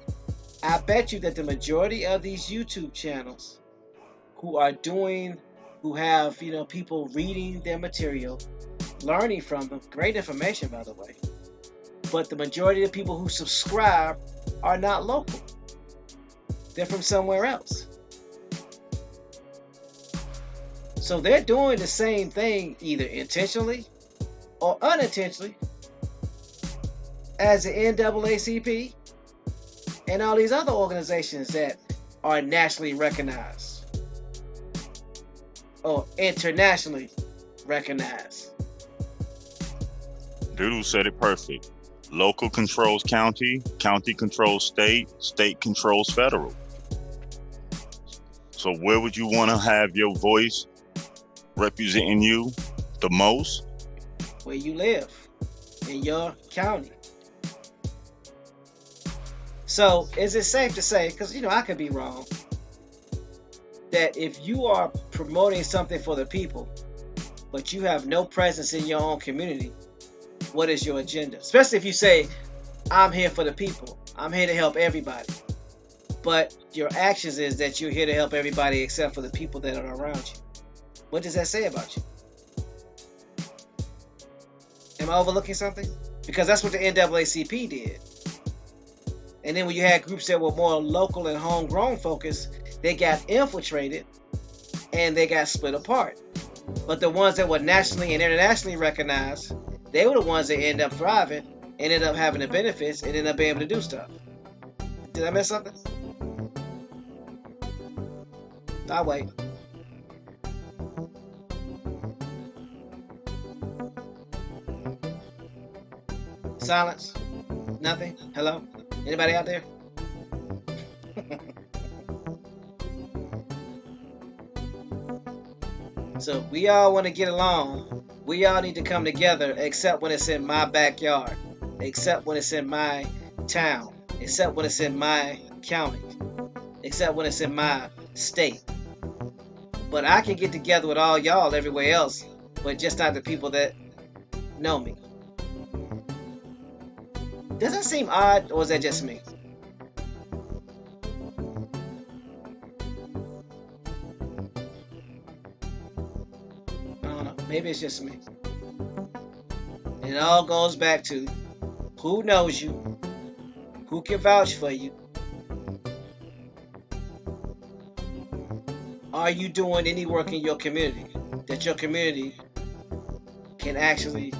I bet you that the majority of these YouTube channels who have, people reading their material, learning from them, great information, by the way. But the majority of the people who subscribe are not local. They're from somewhere else. So they're doing the same thing, either intentionally or unintentionally, as the NAACP and all these other organizations that are nationally recognized or internationally recognized. Doodle said it perfect. Local controls county, county controls state, state controls federal. So where would you want to have your voice representing you the most? Where you live, in your county. So is it safe to say, because I could be wrong, that if you are promoting something for the people, but you have no presence in your own community, what is your agenda? Especially if you say, I'm here for the people. I'm here to help everybody. But your actions is that you're here to help everybody except for the people that are around you. What does that say about you? Am I overlooking something? Because that's what the NAACP did. And then when you had groups that were more local and homegrown focused, they got infiltrated and they got split apart. But the ones that were nationally and internationally recognized, they were the ones that ended up thriving, ended up having the benefits, and ended up being able to do stuff. Did I miss something? I'll wait. Silence? Nothing? Hello? Anybody out there? So we all want to get along. We all need to come together, except when it's in my backyard, except when it's in my town, except when it's in my county, except when it's in my state. But I can get together with all y'all everywhere else, but just not the people that know me. Does that seem odd, or is that just me? I don't know. Maybe it's just me. And it all goes back to who knows you, who can vouch for you. Are you doing any work in your community that your community can actually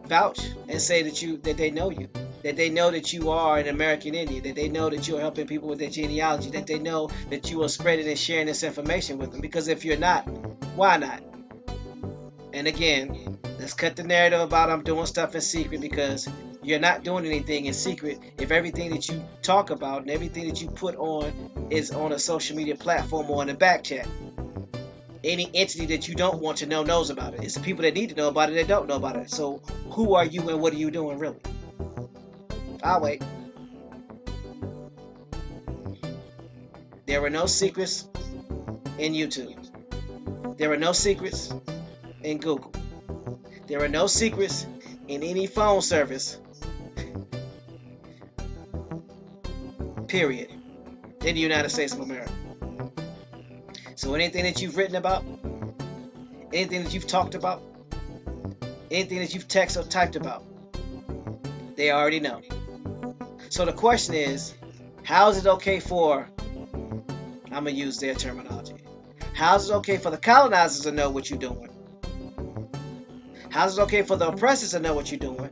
vouch and say that they know you, that they know that you are an American Indian, that they know that you are helping people with their genealogy, that they know that you are spreading and sharing this information with them? Because if you're not, why not? And again, let's cut the narrative about I'm doing stuff in secret, because you're not doing anything in secret if everything that you talk about and everything that you put on is on a social media platform or in a back chat. Any entity that you don't want to know knows about it. It's the people that need to know about it that don't know about it. So who are you and what are you doing really? I'll wait. There are no secrets in YouTube. There are no secrets in Google. There are no secrets in any phone service, period, in the United States of America. So anything that you've written about, anything that you've talked about, anything that you've texted or typed about, they already know. So the question is, how is it okay for, I'm going to use their terminology, how is it okay for the colonizers to know what you're doing? How is it okay for the oppressors to know what you're doing?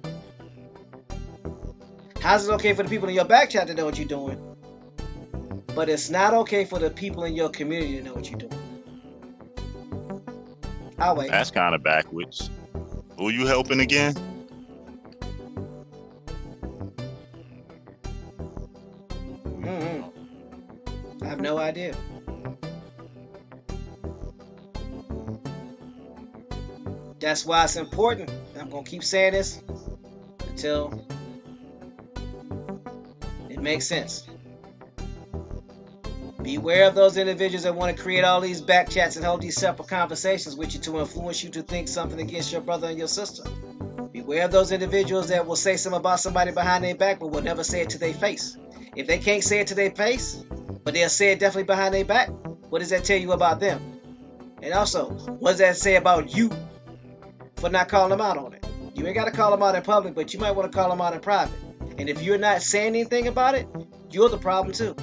How is it okay for the people in your back chat to know what you're doing? But it's not okay for the people in your community to know what you're doing. I'll wait. That's kind of backwards. Who you helping again? I have no idea. That's why it's important. I'm going to keep saying this until it makes sense. Beware of those individuals that want to create all these back chats and hold these separate conversations with you to influence you to think something against your brother and your sister. Beware of those individuals that will say something about somebody behind their back but will never say it to their face. If they can't say it to their face, but they'll say it definitely behind their back, what does that tell you about them? And also, what does that say about you for not calling them out on it? You ain't got to call them out in public, but you might want to call them out in private. And if you're not saying anything about it, you're the problem too.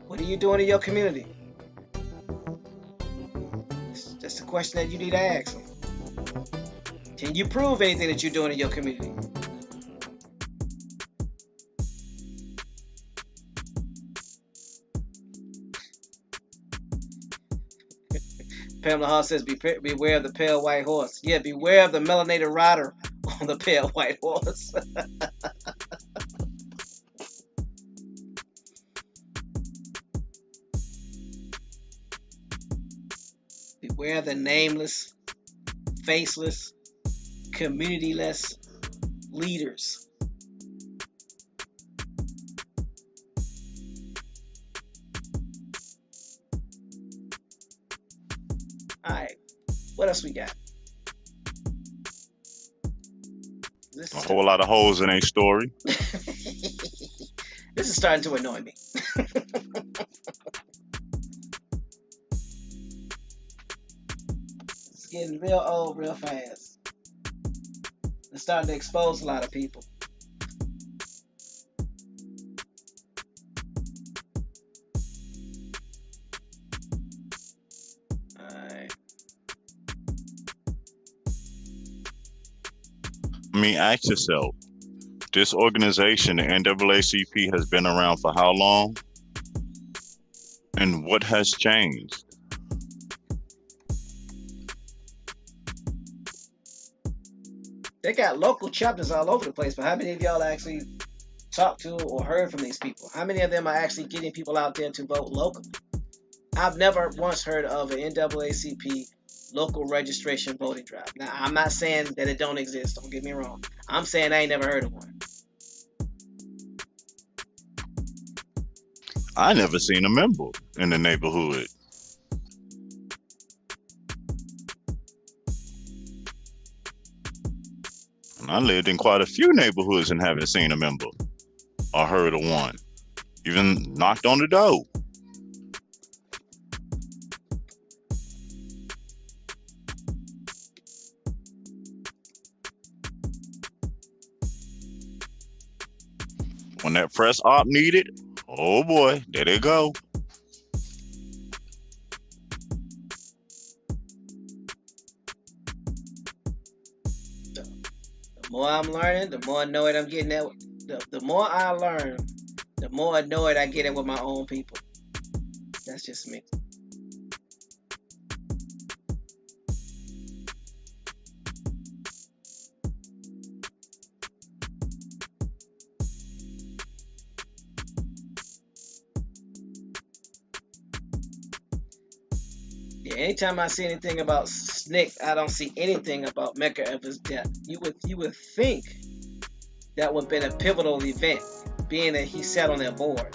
What are you doing in your community? That's the question that you need to ask them. Can you prove anything that you're doing in your community? Pamela Hall says, beware of the pale white horse. Yeah, beware of the melanated rider on the pale white horse. Beware the nameless, faceless, community-less leaders. Alright, what else we got? A whole lot of holes in a story. This is starting to annoy me. It's getting real old real fast. It's starting to expose a lot of people. I mean, ask yourself, this organization, the NAACP, has been around for how long? And what has changed? They got local chapters all over the place, but how many of y'all actually talked to or heard from these people? How many of them are actually getting people out there to vote locally? I've never once heard of an NAACP local registration voting drive. Now, I'm not saying that it don't exist. Don't get me wrong. I'm saying I ain't never heard of one. I never seen a member in the neighborhood. And I lived in quite a few neighborhoods and haven't seen a member or heard of one. Even knocked on the door. When that press op needed, oh boy, there they go. The more I'm learning, the more annoyed I'm getting at. The more I learn, the more annoyed I get at with my own people. That's just me. Yeah, anytime I see anything about SNCC, I don't see anything about Medgar Evers' death. You would think that would have been a pivotal event, being that he sat on that board.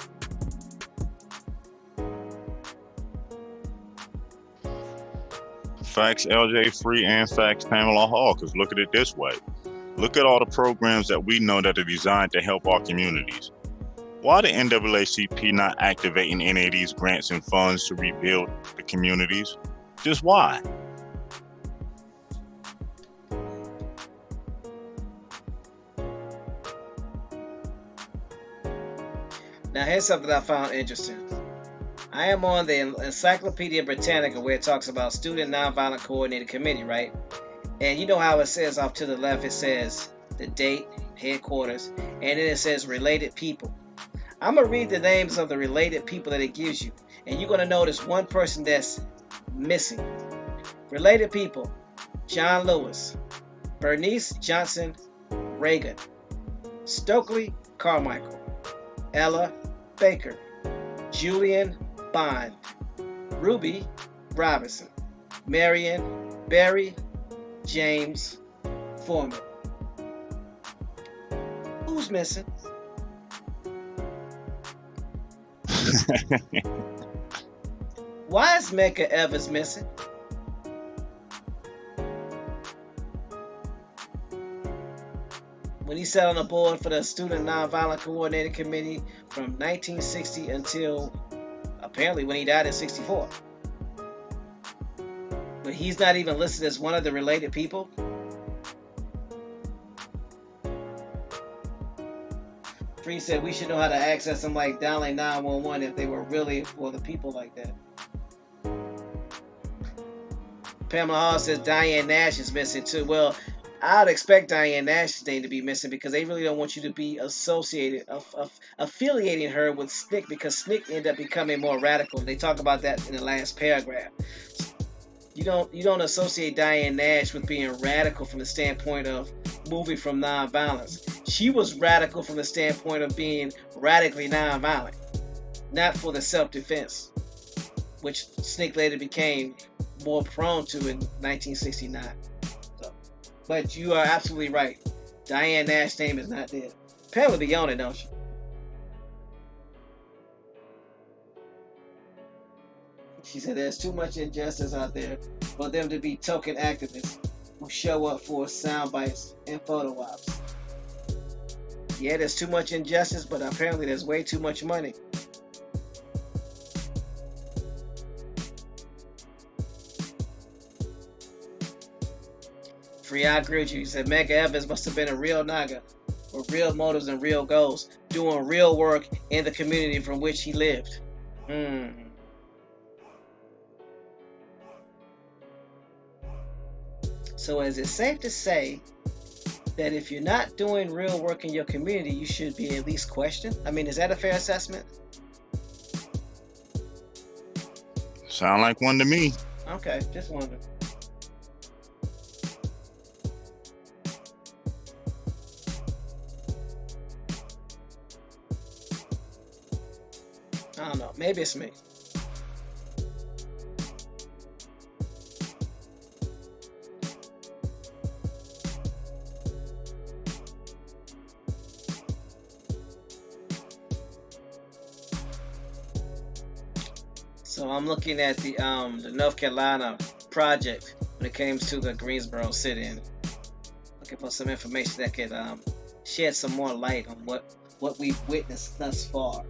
Facts LJ Free and facts Pamela Hall, because look at it this way. Look at all the programs that we know that are designed to help our communities. Why the NAACP not activating any of these grants and funds to rebuild the communities? Just why? Now here's something I found interesting. I am on the Encyclopedia Britannica where it talks about Student Nonviolent Coordinated Committee, right? And you know how it says off to the left, it says the date, headquarters, and then it says related people. I'm going to read the names of the related people that it gives you, and you're going to notice one person that's missing. Related people: John Lewis, Bernice Johnson Reagan, Stokely Carmichael, Ella Baker, Julian Bond, Ruby Robinson, Marion Barry, James Foreman. Who's missing? Why is Medgar Evers missing? When he sat on the board for the Student Nonviolent Coordinated Committee from 1960 until apparently when he died in 64. But he's not even listed as one of the related people. Free said we should know how to access them like dialing 911 if they were really for the people like that. Pamela Hall says Diane Nash is missing too. Well, I'd expect Diane Nash's name to be missing because they really don't want you to be associated, affiliating her with SNCC, because SNCC ended up becoming more radical. They talk about that in the last paragraph. You don't associate Diane Nash with being radical from the standpoint of moving from nonviolence. She was radical from the standpoint of being radically nonviolent, not for the self-defense, which SNCC later became more prone to in 1969. So, but you are absolutely right. Diane Nash's name is not there. Pamela be on it, don't she? She said there's too much injustice out there for them to be token activists who show up for sound bites and photo ops. Yeah, there's too much injustice, but apparently there's way too much money. Free, I agree with you. He said Medgar Evers must have been a real Naga with real motives and real goals, doing real work in the community from which he lived. So is it safe to say that if you're not doing real work in your community, you should be at least questioned? I mean, is that a fair assessment? Sound like one to me. Okay, just wondering. I don't know. Maybe it's me. So I'm looking at the North Carolina project when it comes to the Greensboro sit-in. Looking for some information that could shed some more light on what we've witnessed thus far.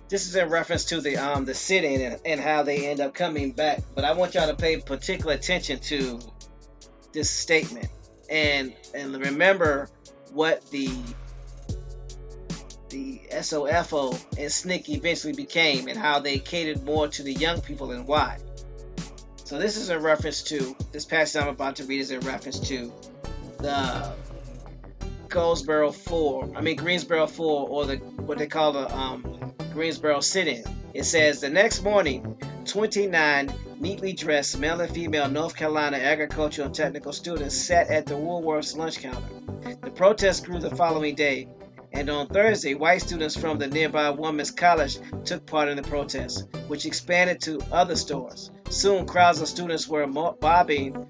This is in reference to the sit-in and how they end up coming back. But I want y'all to pay particular attention to this statement and remember what the SOFO and SNCC eventually became and how they catered more to the young people and why. So this is in reference to, this passage I'm about to read is in reference to the Greensboro Four, or what they call the Greensboro sit-in. It says, the next morning, 29 neatly dressed male and female North Carolina agricultural and technical students sat at the Woolworth's lunch counter. The protest grew the following day, and on Thursday, white students from the nearby Women's College took part in the protest, which expanded to other stores. Soon, crowds of students were mobbing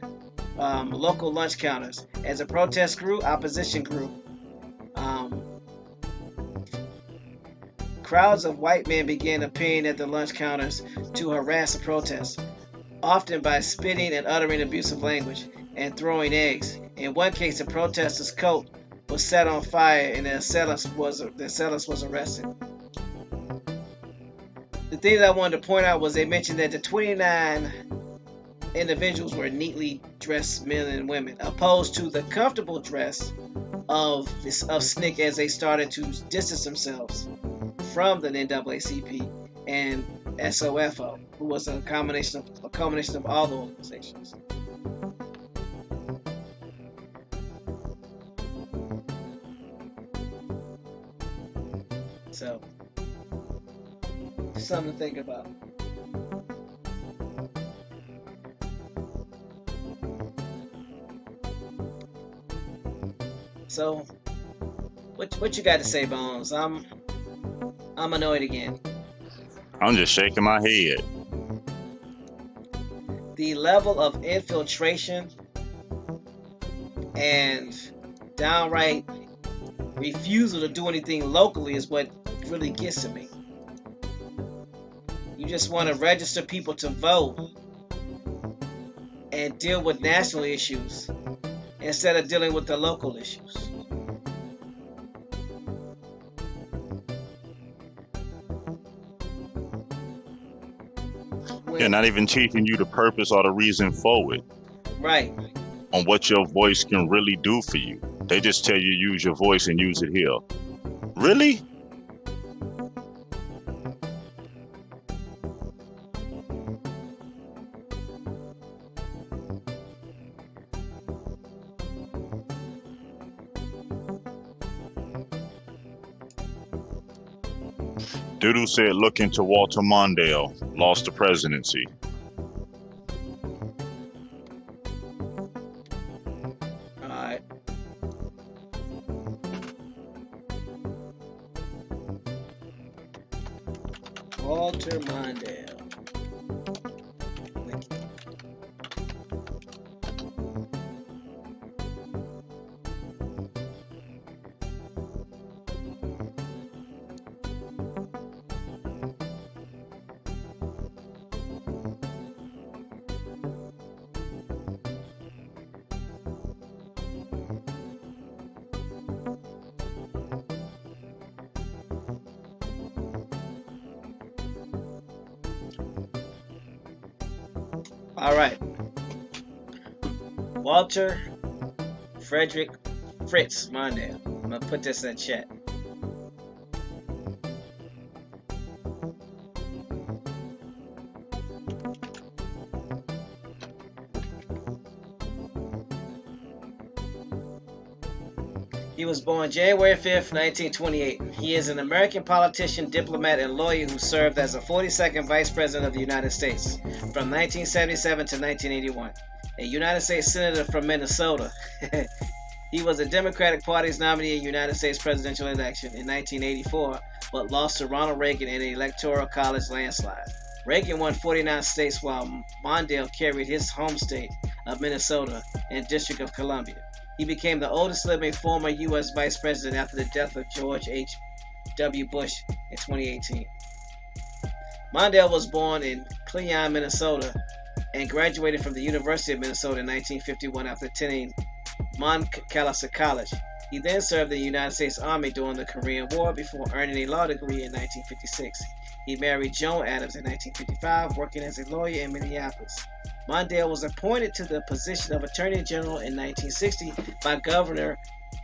local lunch counters. As the protest grew, opposition grew. Crowds of white men began appearing at the lunch counters to harass the protesters, often by spitting and uttering abusive language and throwing eggs. In one case, a protester's coat was set on fire and the assailant was arrested. The thing that I wanted to point out was they mentioned that the 29 individuals were neatly dressed men and women, opposed to the comfortable dress of SNCC as they started to distance themselves from the NAACP and SOFO, who was a culmination of all the organizations. So, something to think about. So, what you got to say, Bones? I'm annoyed again. I'm just shaking my head. The level of infiltration and downright refusal to do anything locally is what really gets to me. You just want to register people to vote and deal with national issues instead of dealing with the local issues. They're not even teaching you the purpose or the reason for it. Right. On what your voice can really do for you. They just tell you use your voice and use it here. Really? Doodle said, look into Walter Mondale, lost the presidency. All right. Walter Mondale. All right. Walter Frederick Fritz Mondale. I'm going to put this in the chat. He was born January 5th, 1928. He is an American politician, diplomat, and lawyer who served as the 42nd Vice President of the United States from 1977 to 1981. A United States Senator from Minnesota. He was the Democratic Party's nominee in the United States presidential election in 1984, but lost to Ronald Reagan in an electoral college landslide. Reagan won 49 states while Mondale carried his home state of Minnesota and District of Columbia. He became the oldest living former U.S. vice president after the death of George H.W. Bush in 2018. Mondale was born in Cleon, Minnesota, and graduated from the University of Minnesota in 1951 after attending Montcalm College. He then served in the United States Army during the Korean War before earning a law degree in 1956. He married Joan Adams in 1955, working as a lawyer in Minneapolis. Mondale was appointed to the position of Attorney General in 1960 by Governor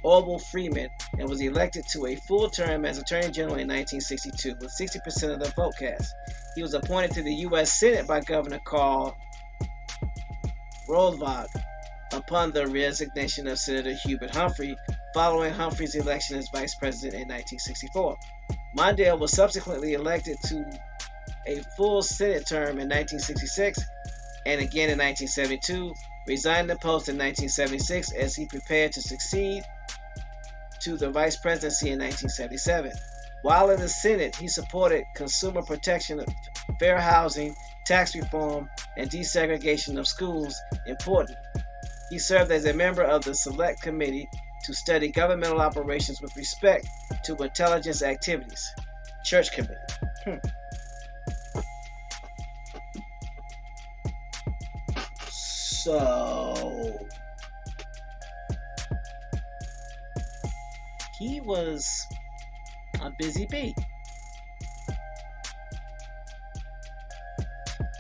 Orville Freeman and was elected to a full term as Attorney General in 1962 with 60% of the vote cast. He was appointed to the U.S. Senate by Governor Karl Roosevelt upon the resignation of Senator Hubert Humphrey following Humphrey's election as vice president in 1964. Mondale was subsequently elected to a full Senate term in 1966 and again in 1972, resigned the post in 1976 as he prepared to succeed to the vice presidency in 1977. While in the Senate, he supported consumer protection, fair housing, tax reform, and desegregation of schools. Important. He served as a member of the Select Committee to study governmental operations with respect to intelligence activities. Church Committee. So he was a busy bee.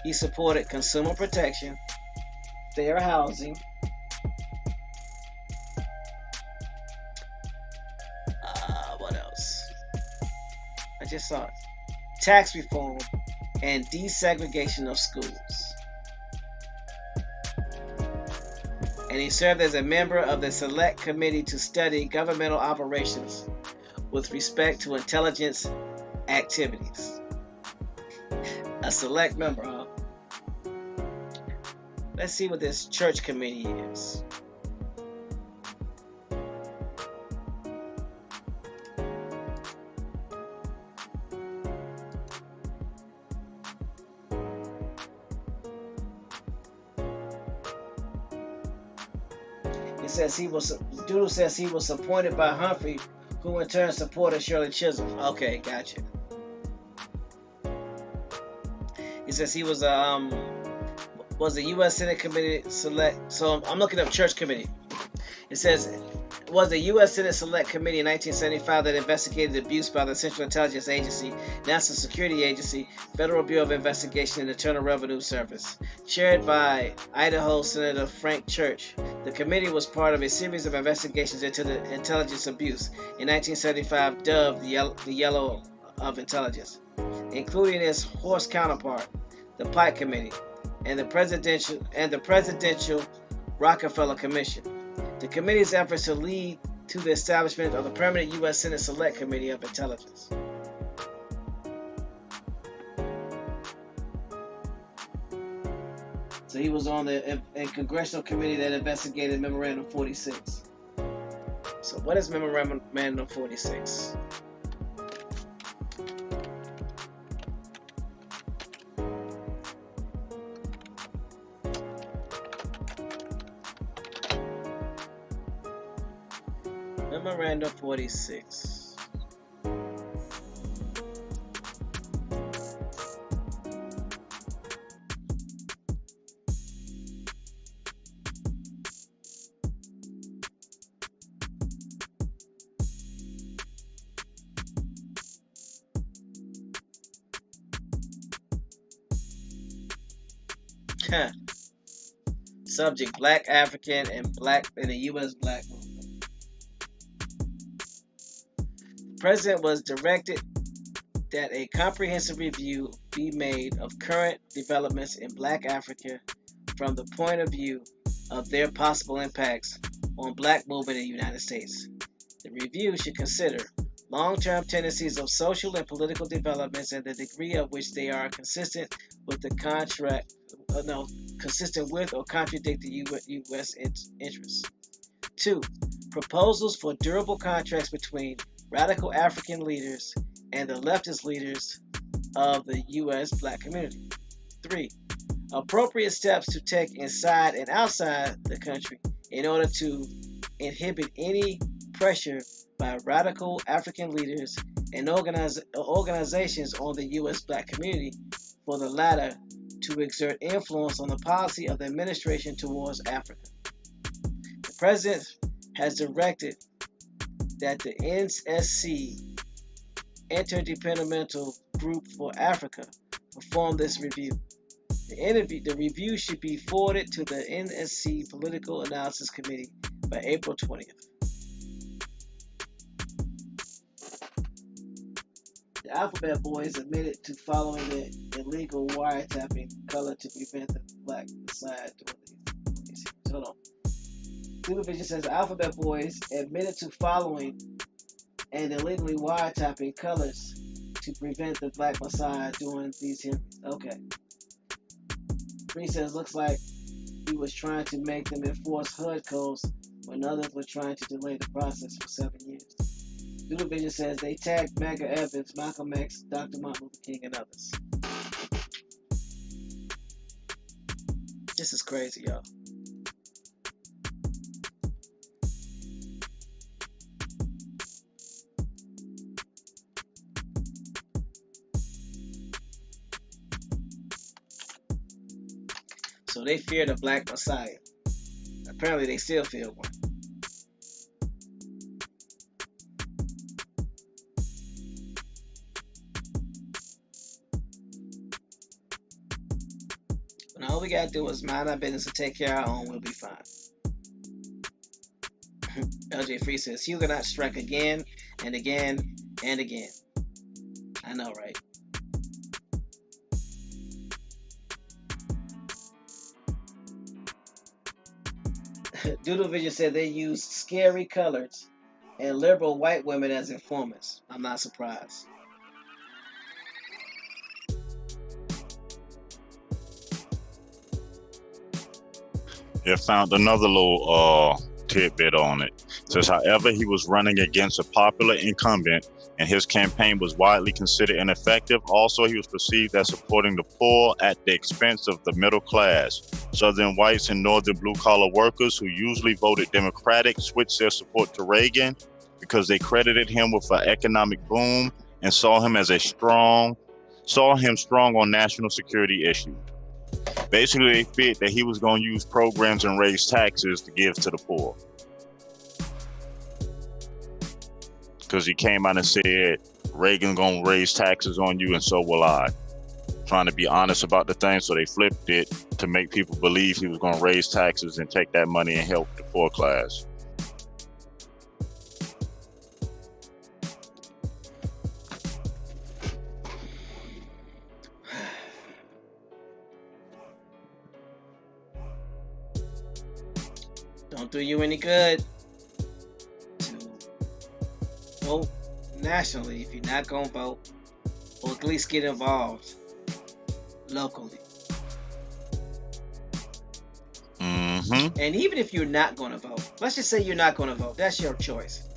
He supported consumer protection, fair housing, what else? I just saw it. Tax reform and desegregation of schools. And he served as a member of the Select Committee to study governmental operations with respect to intelligence activities. A select member, huh? Let's see what this church committee is. Doodle says he was appointed by Humphrey, who in turn supported Shirley Chisholm. Okay, gotcha. He says he was a U.S. Senate Committee Select. So I'm looking up Church Committee. It says was the U.S. Senate Select Committee in 1975 that investigated abuse by the Central Intelligence Agency, National Security Agency, Federal Bureau of Investigation, and Internal Revenue Service. Chaired by Idaho Senator Frank Church, the committee was part of a series of investigations into the intelligence abuse in 1975 dubbed the Yellow of Intelligence, including its horse counterpart, the Pike Committee, and the Presidential Rockefeller Commission. The committee's efforts to lead to the establishment of the permanent U.S. Senate Select Committee of Intelligence. So he was on the congressional committee that investigated Memorandum 46. So what is Memorandum 46? Memorandum 46. Subject: Black African and Black in the U.S. Black movement. The President was directed that a comprehensive review be made of current developments in Black Africa from the point of view of their possible impacts on Black movement in the United States. The review should consider long-term tendencies of social and political developments and the degree of which they are consistent with or contradict the U.S. interests. 2. Proposals for durable contracts between radical African leaders and the leftist leaders of the U.S. black community. 3. Appropriate steps to take inside and outside the country in order to inhibit any pressure by radical African leaders and organizations on the U.S. black community for the latter to exert influence on the policy of the administration towards Africa. The President has directed that the NSC, Interdepartmental Group for Africa, perform this review. The review should be forwarded to the NSC Political Analysis Committee by April 20th. The Alphabet Boys admitted to following the illegal wiretapping color to prevent the black Messiah doing these. Hold on. Supervision says the Alphabet Boys admitted to following and illegally wiretapping colors to prevent the black Messiah doing these hearings. Okay. Free says looks like he was trying to make them enforce HUD codes when others were trying to delay the process for 7 years. Doodle Vision says they tagged Medgar Evans, Malcolm X, Dr. Martin Luther King, and others. This is crazy, y'all. So they feared a black Messiah. Apparently they still fear one. And all we gotta do is mind our business and take care of our own, we'll be fine. LJ Free says, Huguenot strike again and again and again. I know, right? Doodle Vision said they used scary colors and liberal white women as informants. I'm not surprised. Yeah, found another little tidbit on it. It says, however, he was running against a popular incumbent and his campaign was widely considered ineffective. Also, he was perceived as supporting the poor at the expense of the middle class. Southern whites and northern blue-collar workers who usually voted Democratic switched their support to Reagan because they credited him with an economic boom and saw him strong on national security issues. Basically, they feared that he was going to use programs and raise taxes to give to the poor. Because he came out and said, Reagan going to raise taxes on you and so will I. Trying to be honest about the thing, so they flipped it to make people believe he was going to raise taxes and take that money and help the poor class. Don't do you any good to vote nationally if you're not going to vote, or at least get involved locally. Mm-hmm. And even if you're not going to vote, let's just say you're not going to vote, that's your choice.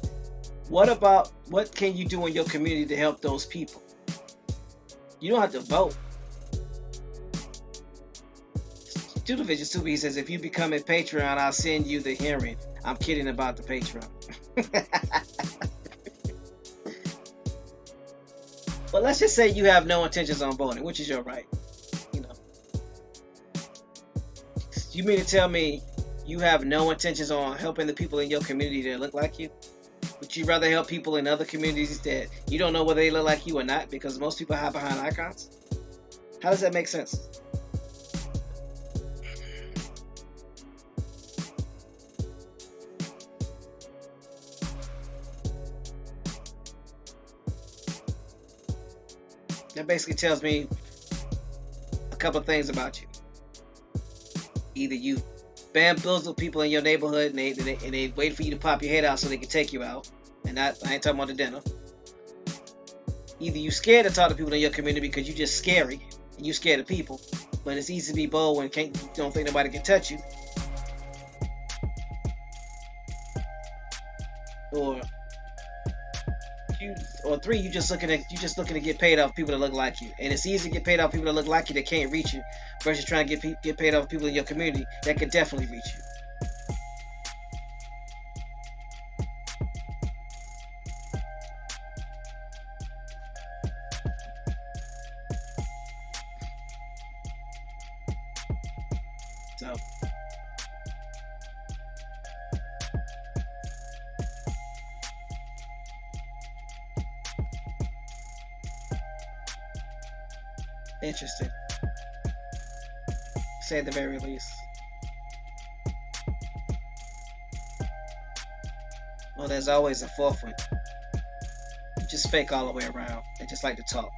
What can you do in your community to help those people? You don't have to vote. Doodle Vision Super, he says, if you become a Patreon, I'll send you the hearing. I'm kidding about the Patreon. But let's just say you have no intentions on voting, which is your right. You know. You mean to tell me you have no intentions on helping the people in your community that look like you? Would you rather help people in other communities that you don't know whether they look like you or not, because most people hide behind icons? How does that make sense? That basically tells me a couple of things about you. Either you bamboozle people in your neighborhood and they wait for you to pop your head out so they can take you out. And I ain't talking about the dinner. Either you scared to talk to people in your community because you're just scary and you're scared of people. But it's easy to be bold when you don't think nobody can touch you. Or or 3, you just looking to get paid off people that look like you, and it's easy to get paid off people that look like you that can't reach you, versus trying to get paid off people in your community that could definitely reach you. So. Interesting. Say at the very least. Well, there's always a 4th one. Just fake all the way around. They just like to talk.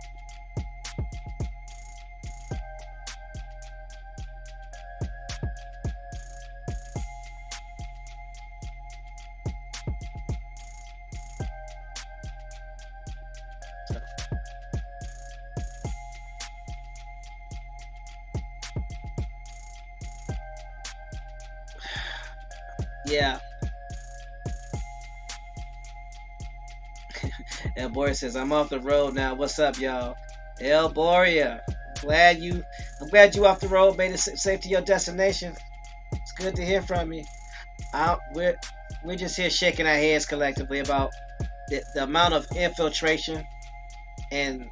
Yeah. El Boria says, I'm off the road now. What's up, y'all? El Boria, I'm glad you off the road, made it safe to your destination. It's good to hear from you. We're just here shaking our heads collectively about the amount of infiltration and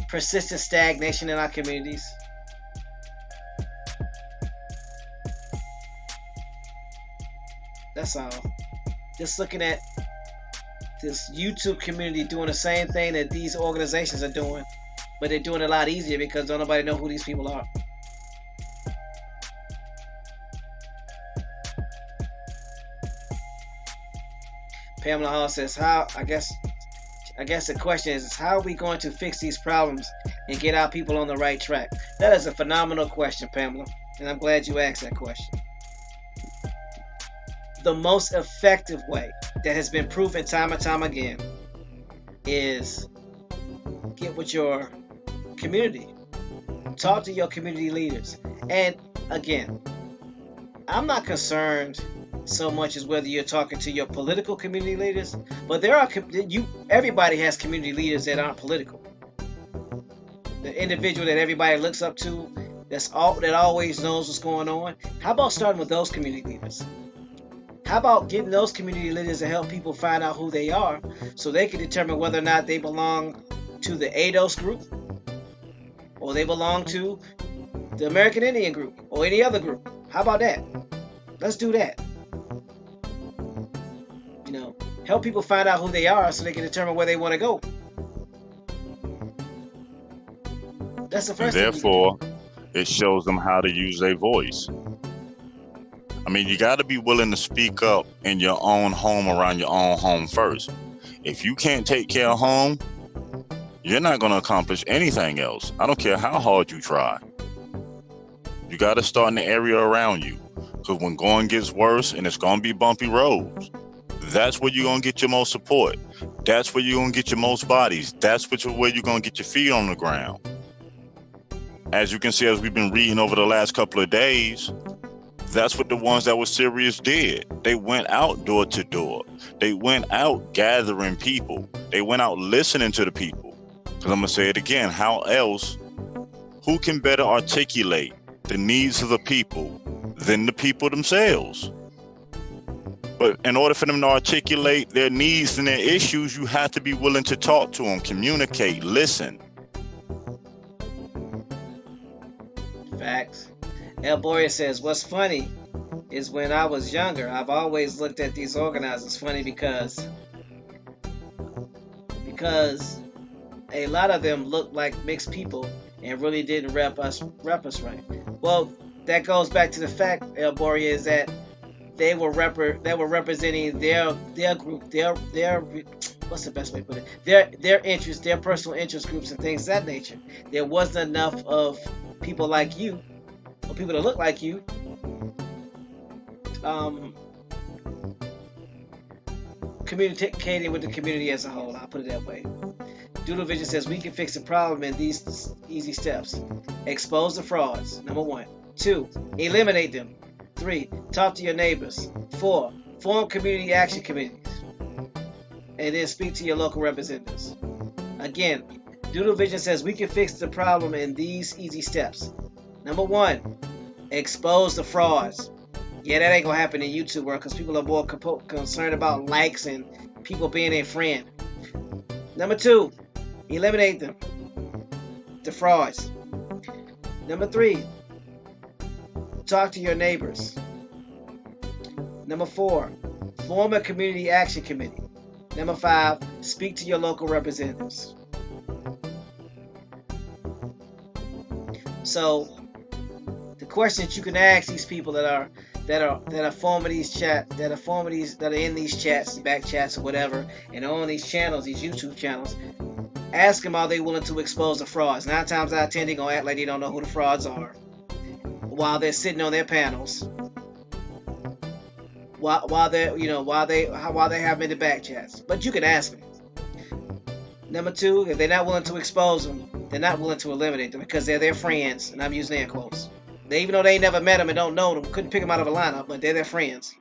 persistent stagnation in our communities. That's all. Just looking at this YouTube community doing the same thing that these organizations are doing, but they're doing it a lot easier because don't nobody know who these people are. Pamela Hall says, I guess the question is how are we going to fix these problems and get our people on the right track? That is a phenomenal question, Pamela, and I'm glad you asked that question. The most effective way that has been proven time and time again is get with your community. Talk to your community leaders. And again, I'm not concerned so much as whether you're talking to your political community leaders, but everybody has community leaders that aren't political. The individual that everybody looks up to, that always knows what's going on. How about starting with those community leaders? How about getting those community leaders to help people find out who they are so they can determine whether or not they belong to the ADOS group or they belong to the American Indian group or any other group? How about that? Let's do that. Help people find out who they are so they can determine where they want to go. That's the first thing. Therefore, it shows them how to use their voice. I mean, you got to be willing to speak up in your own home, around your own home first. If you can't take care of home, you're not going to accomplish anything else. I don't care how hard you try. You got to start in the area around you. Because when going gets worse and it's going to be bumpy roads, that's where you're going to get your most support. That's where you're going to get your most bodies. That's where you're going to get your feet on the ground. As you can see, as we've been reading over the last couple of days, that's what the ones that were serious did. They went out door to door. They went out gathering people. They went out listening to the people. Because I'm going to say it again, who can better articulate the needs of the people than the people themselves? But in order for them to articulate their needs and their issues, you have to be willing to talk to them, communicate, listen. Facts. El Boria says, what's funny is when I was younger, I've always looked at these organizers funny because a lot of them looked like mixed people and really didn't rep us right. Well, that goes back to the fact, El Boria, is that they were representing their group, their what's the best way to put it? Their interests, their personal interest groups and things of that nature. There wasn't enough of people like you, or people that look like you, communicating with the community as a whole. I'll put it that way. Doodle Vision says we can fix the problem in these easy steps. Expose the frauds, number 1. 2, eliminate them. 3, talk to your neighbors. 4, form community action committees. and then speak to your local representatives. Again, Doodle Vision says we can fix the problem in these easy steps. Number 1, expose the frauds. Yeah, that ain't gonna happen in YouTube world because people are more concerned about likes and people being their friend. Number 2, eliminate them, the frauds. Number 3, talk to your neighbors. Number 4, form a community action committee. Number 5, speak to your local representatives. So the questions you can ask these people that are forming these that are in these chats, back chats or whatever, and on these channels, these YouTube channels, ask them, are they willing to expose the frauds? 9 times out of 10 they're gonna act like they don't know who the frauds are while they're sitting on their panels, while they have in the back chats. But you can ask them. Number 2, if they're not willing to expose them, they're not willing to eliminate them because they're their friends, and I'm using air quotes. Even though they ain't never met them and don't know them, couldn't pick them out of a lineup, but they're their friends.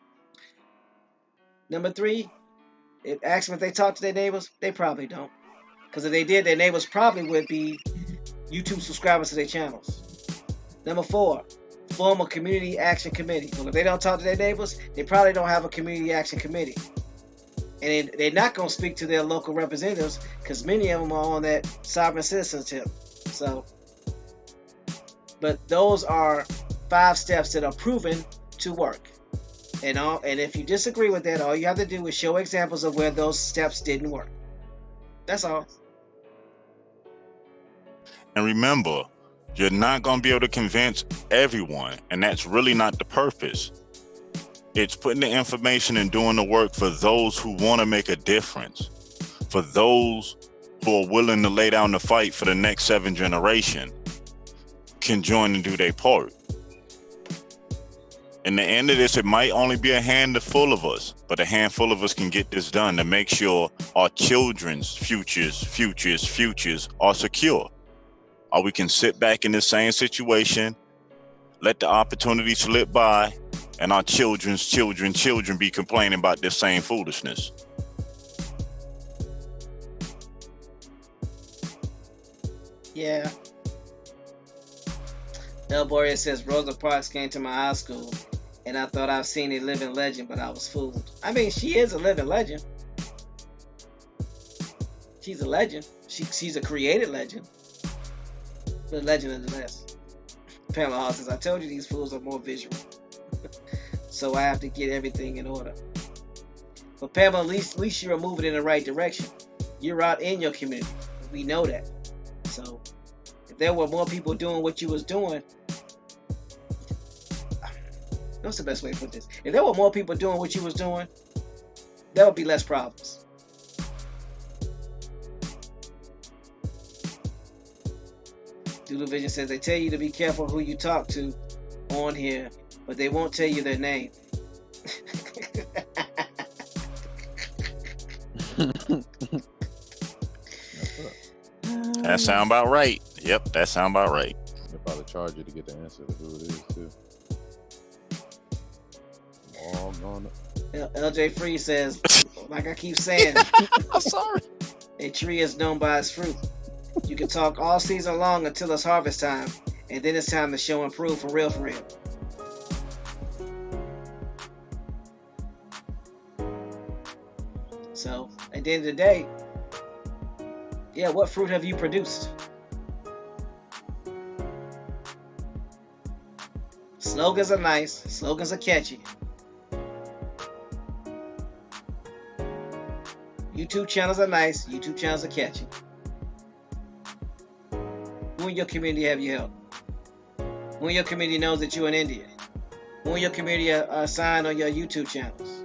Number 3, ask them if they talk to their neighbors. They probably don't, because if they did, their neighbors probably would be YouTube subscribers to their channels. Number 4, form a community action committee. Well, if they don't talk to their neighbors, they probably don't have a community action committee. And they're not going to speak to their local representatives because many of them are on that sovereign citizen tip. So, but those are 5 steps that are proven to work. And if you disagree with that, all you have to do is show examples of where those steps didn't work. That's all. And remember, you're not going to be able to convince everyone, and that's really not the purpose. It's putting the information and doing the work for those who want to make a difference, for those who are willing to lay down the fight for the next 7 generations, can join and do their part. In the end of this, it might only be a handful of us, but a handful of us can get this done to make sure our children's futures are secure. Or we can sit back in the same situation, let the opportunity slip by, and our children's children be complaining about this same foolishness. Yeah. El Boreas says Rosa Parks came to my high school and I thought I've seen a living legend, but I was fooled. I mean, she is a living legend. She's a legend. She's a created legend. But a legend nonetheless. Pamela Hall says, I told you these fools are more visual. So I have to get everything in order. But Pamela, at least you're moving in the right direction. You're out in your community. We know that. So if there were more people doing what you was doing, what's the best way to put this? If there were more people doing what you was doing, there would be less problems. Doodle Vision says they tell you to be careful who you talk to on here, but they won't tell you their name. That sound about right. Yep, that sound about right. They'll probably charge you to get the answer to who it is too. All gone. LJ Free says, like I keep saying, I'm sorry. a tree is known by its fruit. You can talk all season long until it's harvest time, and then it's time to show and prove for real, for real. So, at the end of the day, yeah, what fruit have you produced? Slogans are nice, slogans are catchy. YouTube channels are nice, YouTube channels are catchy. Who in your community have you helped? Who in your community knows that you're in India? Who in your community are signed on your YouTube channels?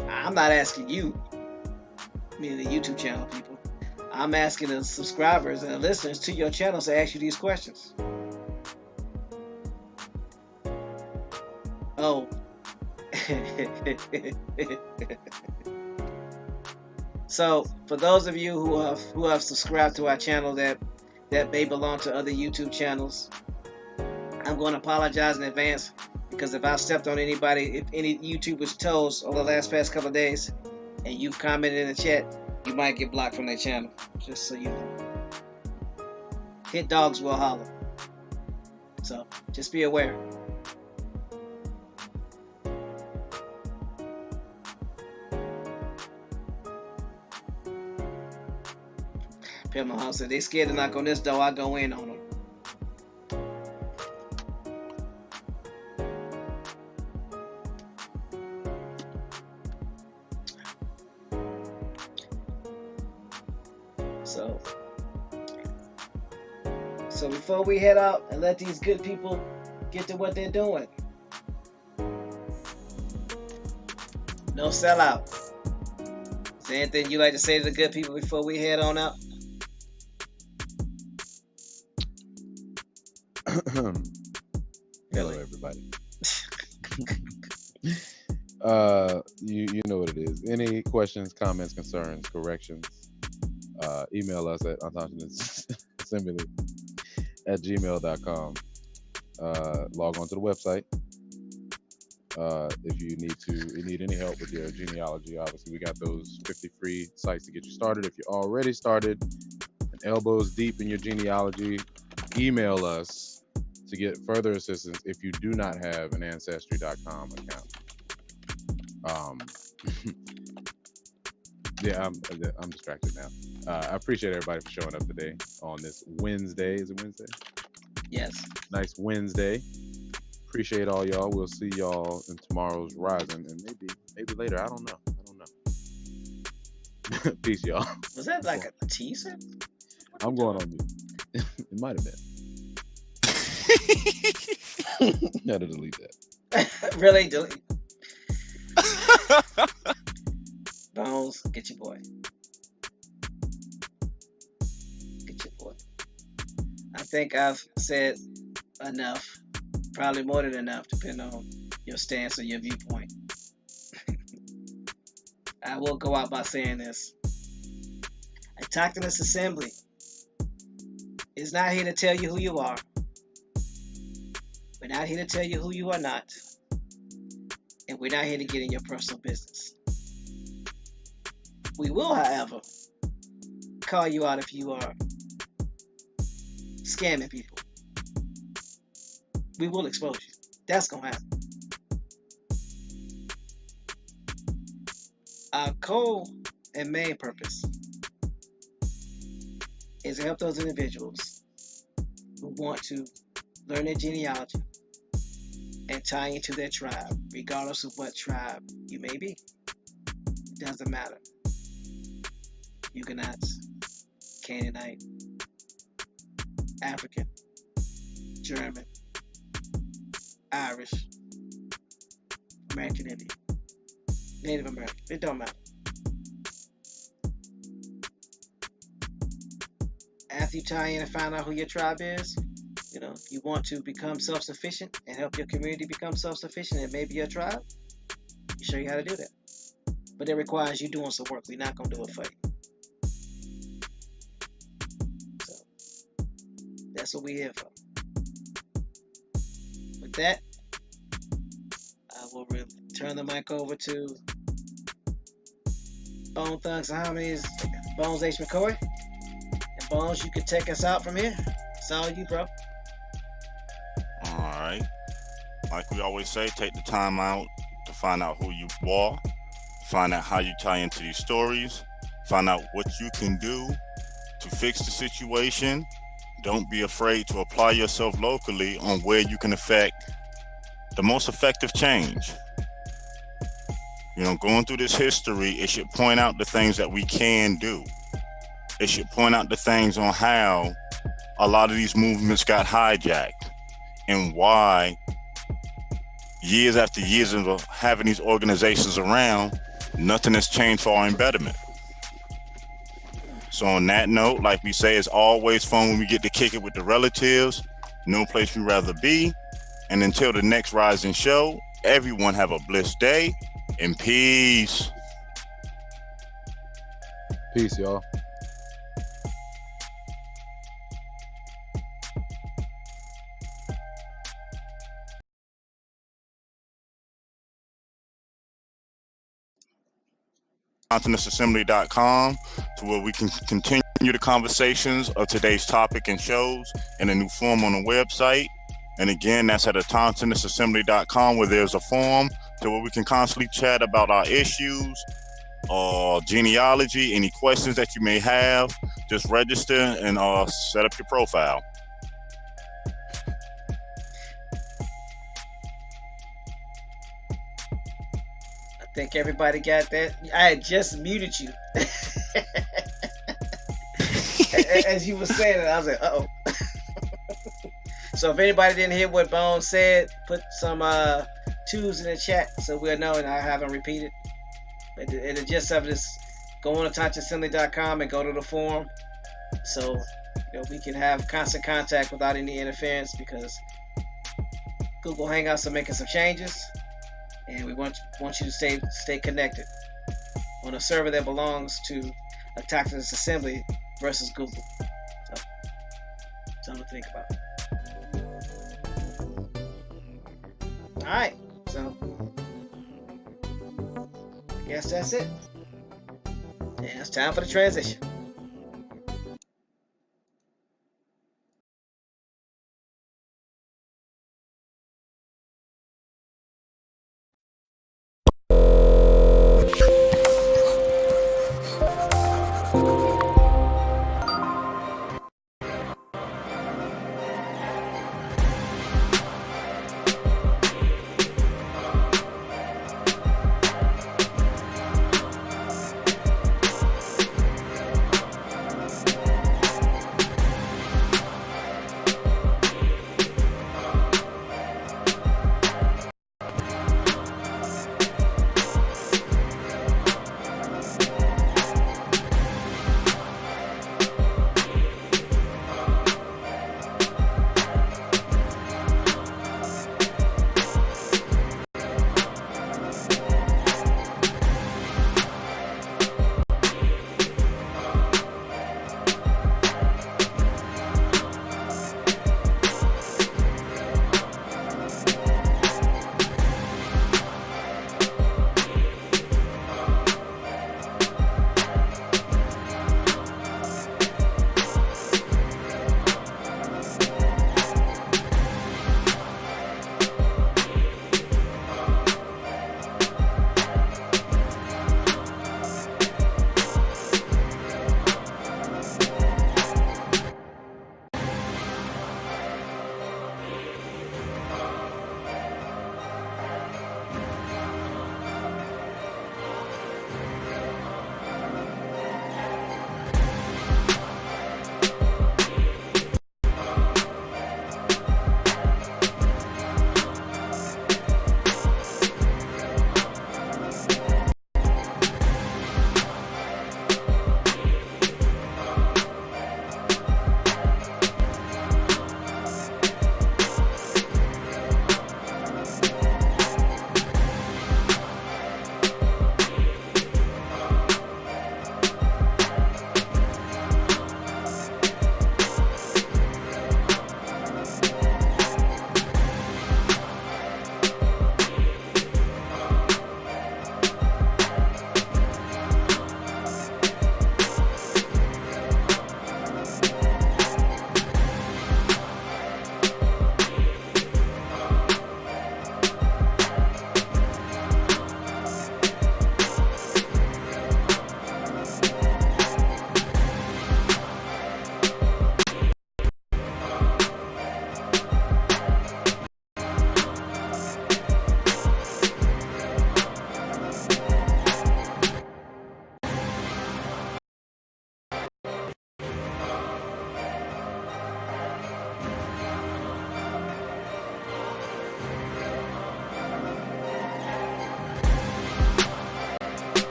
I'm not asking you, meaning the YouTube channel people. I'm asking the subscribers and the listeners to your channels to ask you these questions. Oh. So, for those of you who have subscribed to our channel that may belong to other YouTube channels, I'm going to apologize in advance Because if I've stepped on anybody, if any YouTuber's toes over the past couple of days, and you've commented in the chat, you might get blocked from their channel. Just so you know. Hit dogs will holler. So just be aware. Pimp Mahal said they scared to knock on this door. I go in on them. So before we head out and let these good people get to what they're doing, no sellout. Is there anything you like to say to the good people before we head on out? Hello, everybody. You know what it is. Any questions, comments, concerns, corrections, email us at unconsciousassembly@gmail.com. Log on to the website. If you need any help with your genealogy, obviously we got those 50 free sites to get you started. If you're already started and elbows deep in your genealogy, email us to get further assistance if you do not have an ancestry.com account. Yeah, I'm distracted now. I appreciate everybody for showing up today on this Wednesday. Is it Wednesday? Yes. Nice Wednesday. Appreciate all y'all. We'll see y'all in tomorrow's Rising, and maybe later. I don't know. Peace, y'all. Was that like a teaser? I'm going on mute. It might have been. Gotta delete that. Really? Delete. Bones, get your boy. Get your boy. I think I've said enough. Probably more than enough, depending on your stance or your viewpoint. I will go out by saying this. A Tacticus Assembly is not here to tell you who you are. We're not here to tell you who you are not. And we're not here to get in your personal business. We will, however, call you out if you are scamming people. We will expose you. That's going to happen. Our core and main purpose is to help those individuals who want to learn their genealogy and tie into their tribe, regardless of what tribe you may be. It doesn't matter. Huguenots, Canaanite, African, German, Irish, American Indian, Native American. It don't matter. After you tie in and find out who your tribe is, if you want to become self-sufficient and help your community become self-sufficient and maybe your tribe, we show you how to do that. But it requires you doing some work. We're not going to do it for you. So, that's what we're here for. With that, I will turn the mic over to Bone Thugs and Harmonies, Bones H. McCoy. And Bones, you can take us out from here. It's all you, bro. All right. Like we always say, take the time out to find out who you are, find out how you tie into these stories, find out what you can do to fix the situation. Don't be afraid to apply yourself locally on where you can affect the most effective change. Going through this history, it should point out the things that we can do. It should point out the things on how a lot of these movements got hijacked and why years after years of having these organizations around, nothing has changed for our betterment. So on that note, like we say, it's always fun when we get to kick it with the relatives. No place we'd rather be. And until the next Rising show, everyone have a blessed day and peace. Peace, y'all. countenanceassembly.com, to where we can continue the conversations of today's topic and shows in a new form on the website. And again, that's at countenanceassembly.com, where there's a forum to where we can constantly chat about our issues, genealogy, any questions that you may have. Just register and set up your profile. I think everybody got that. I had just muted you. As you were saying it, I was like, uh-oh. So if anybody didn't hear what Bones said, put some twos in the chat so we'll know and I haven't repeated. But the gist of it is go on to touchassembly.com and go to the forum so we can have constant contact without any interference, because Google Hangouts are making some changes and we want you to stay connected on a server that belongs to a Toxins Assembly versus Google. So something to think about. Alright, so I guess that's it. And it's time for the transition.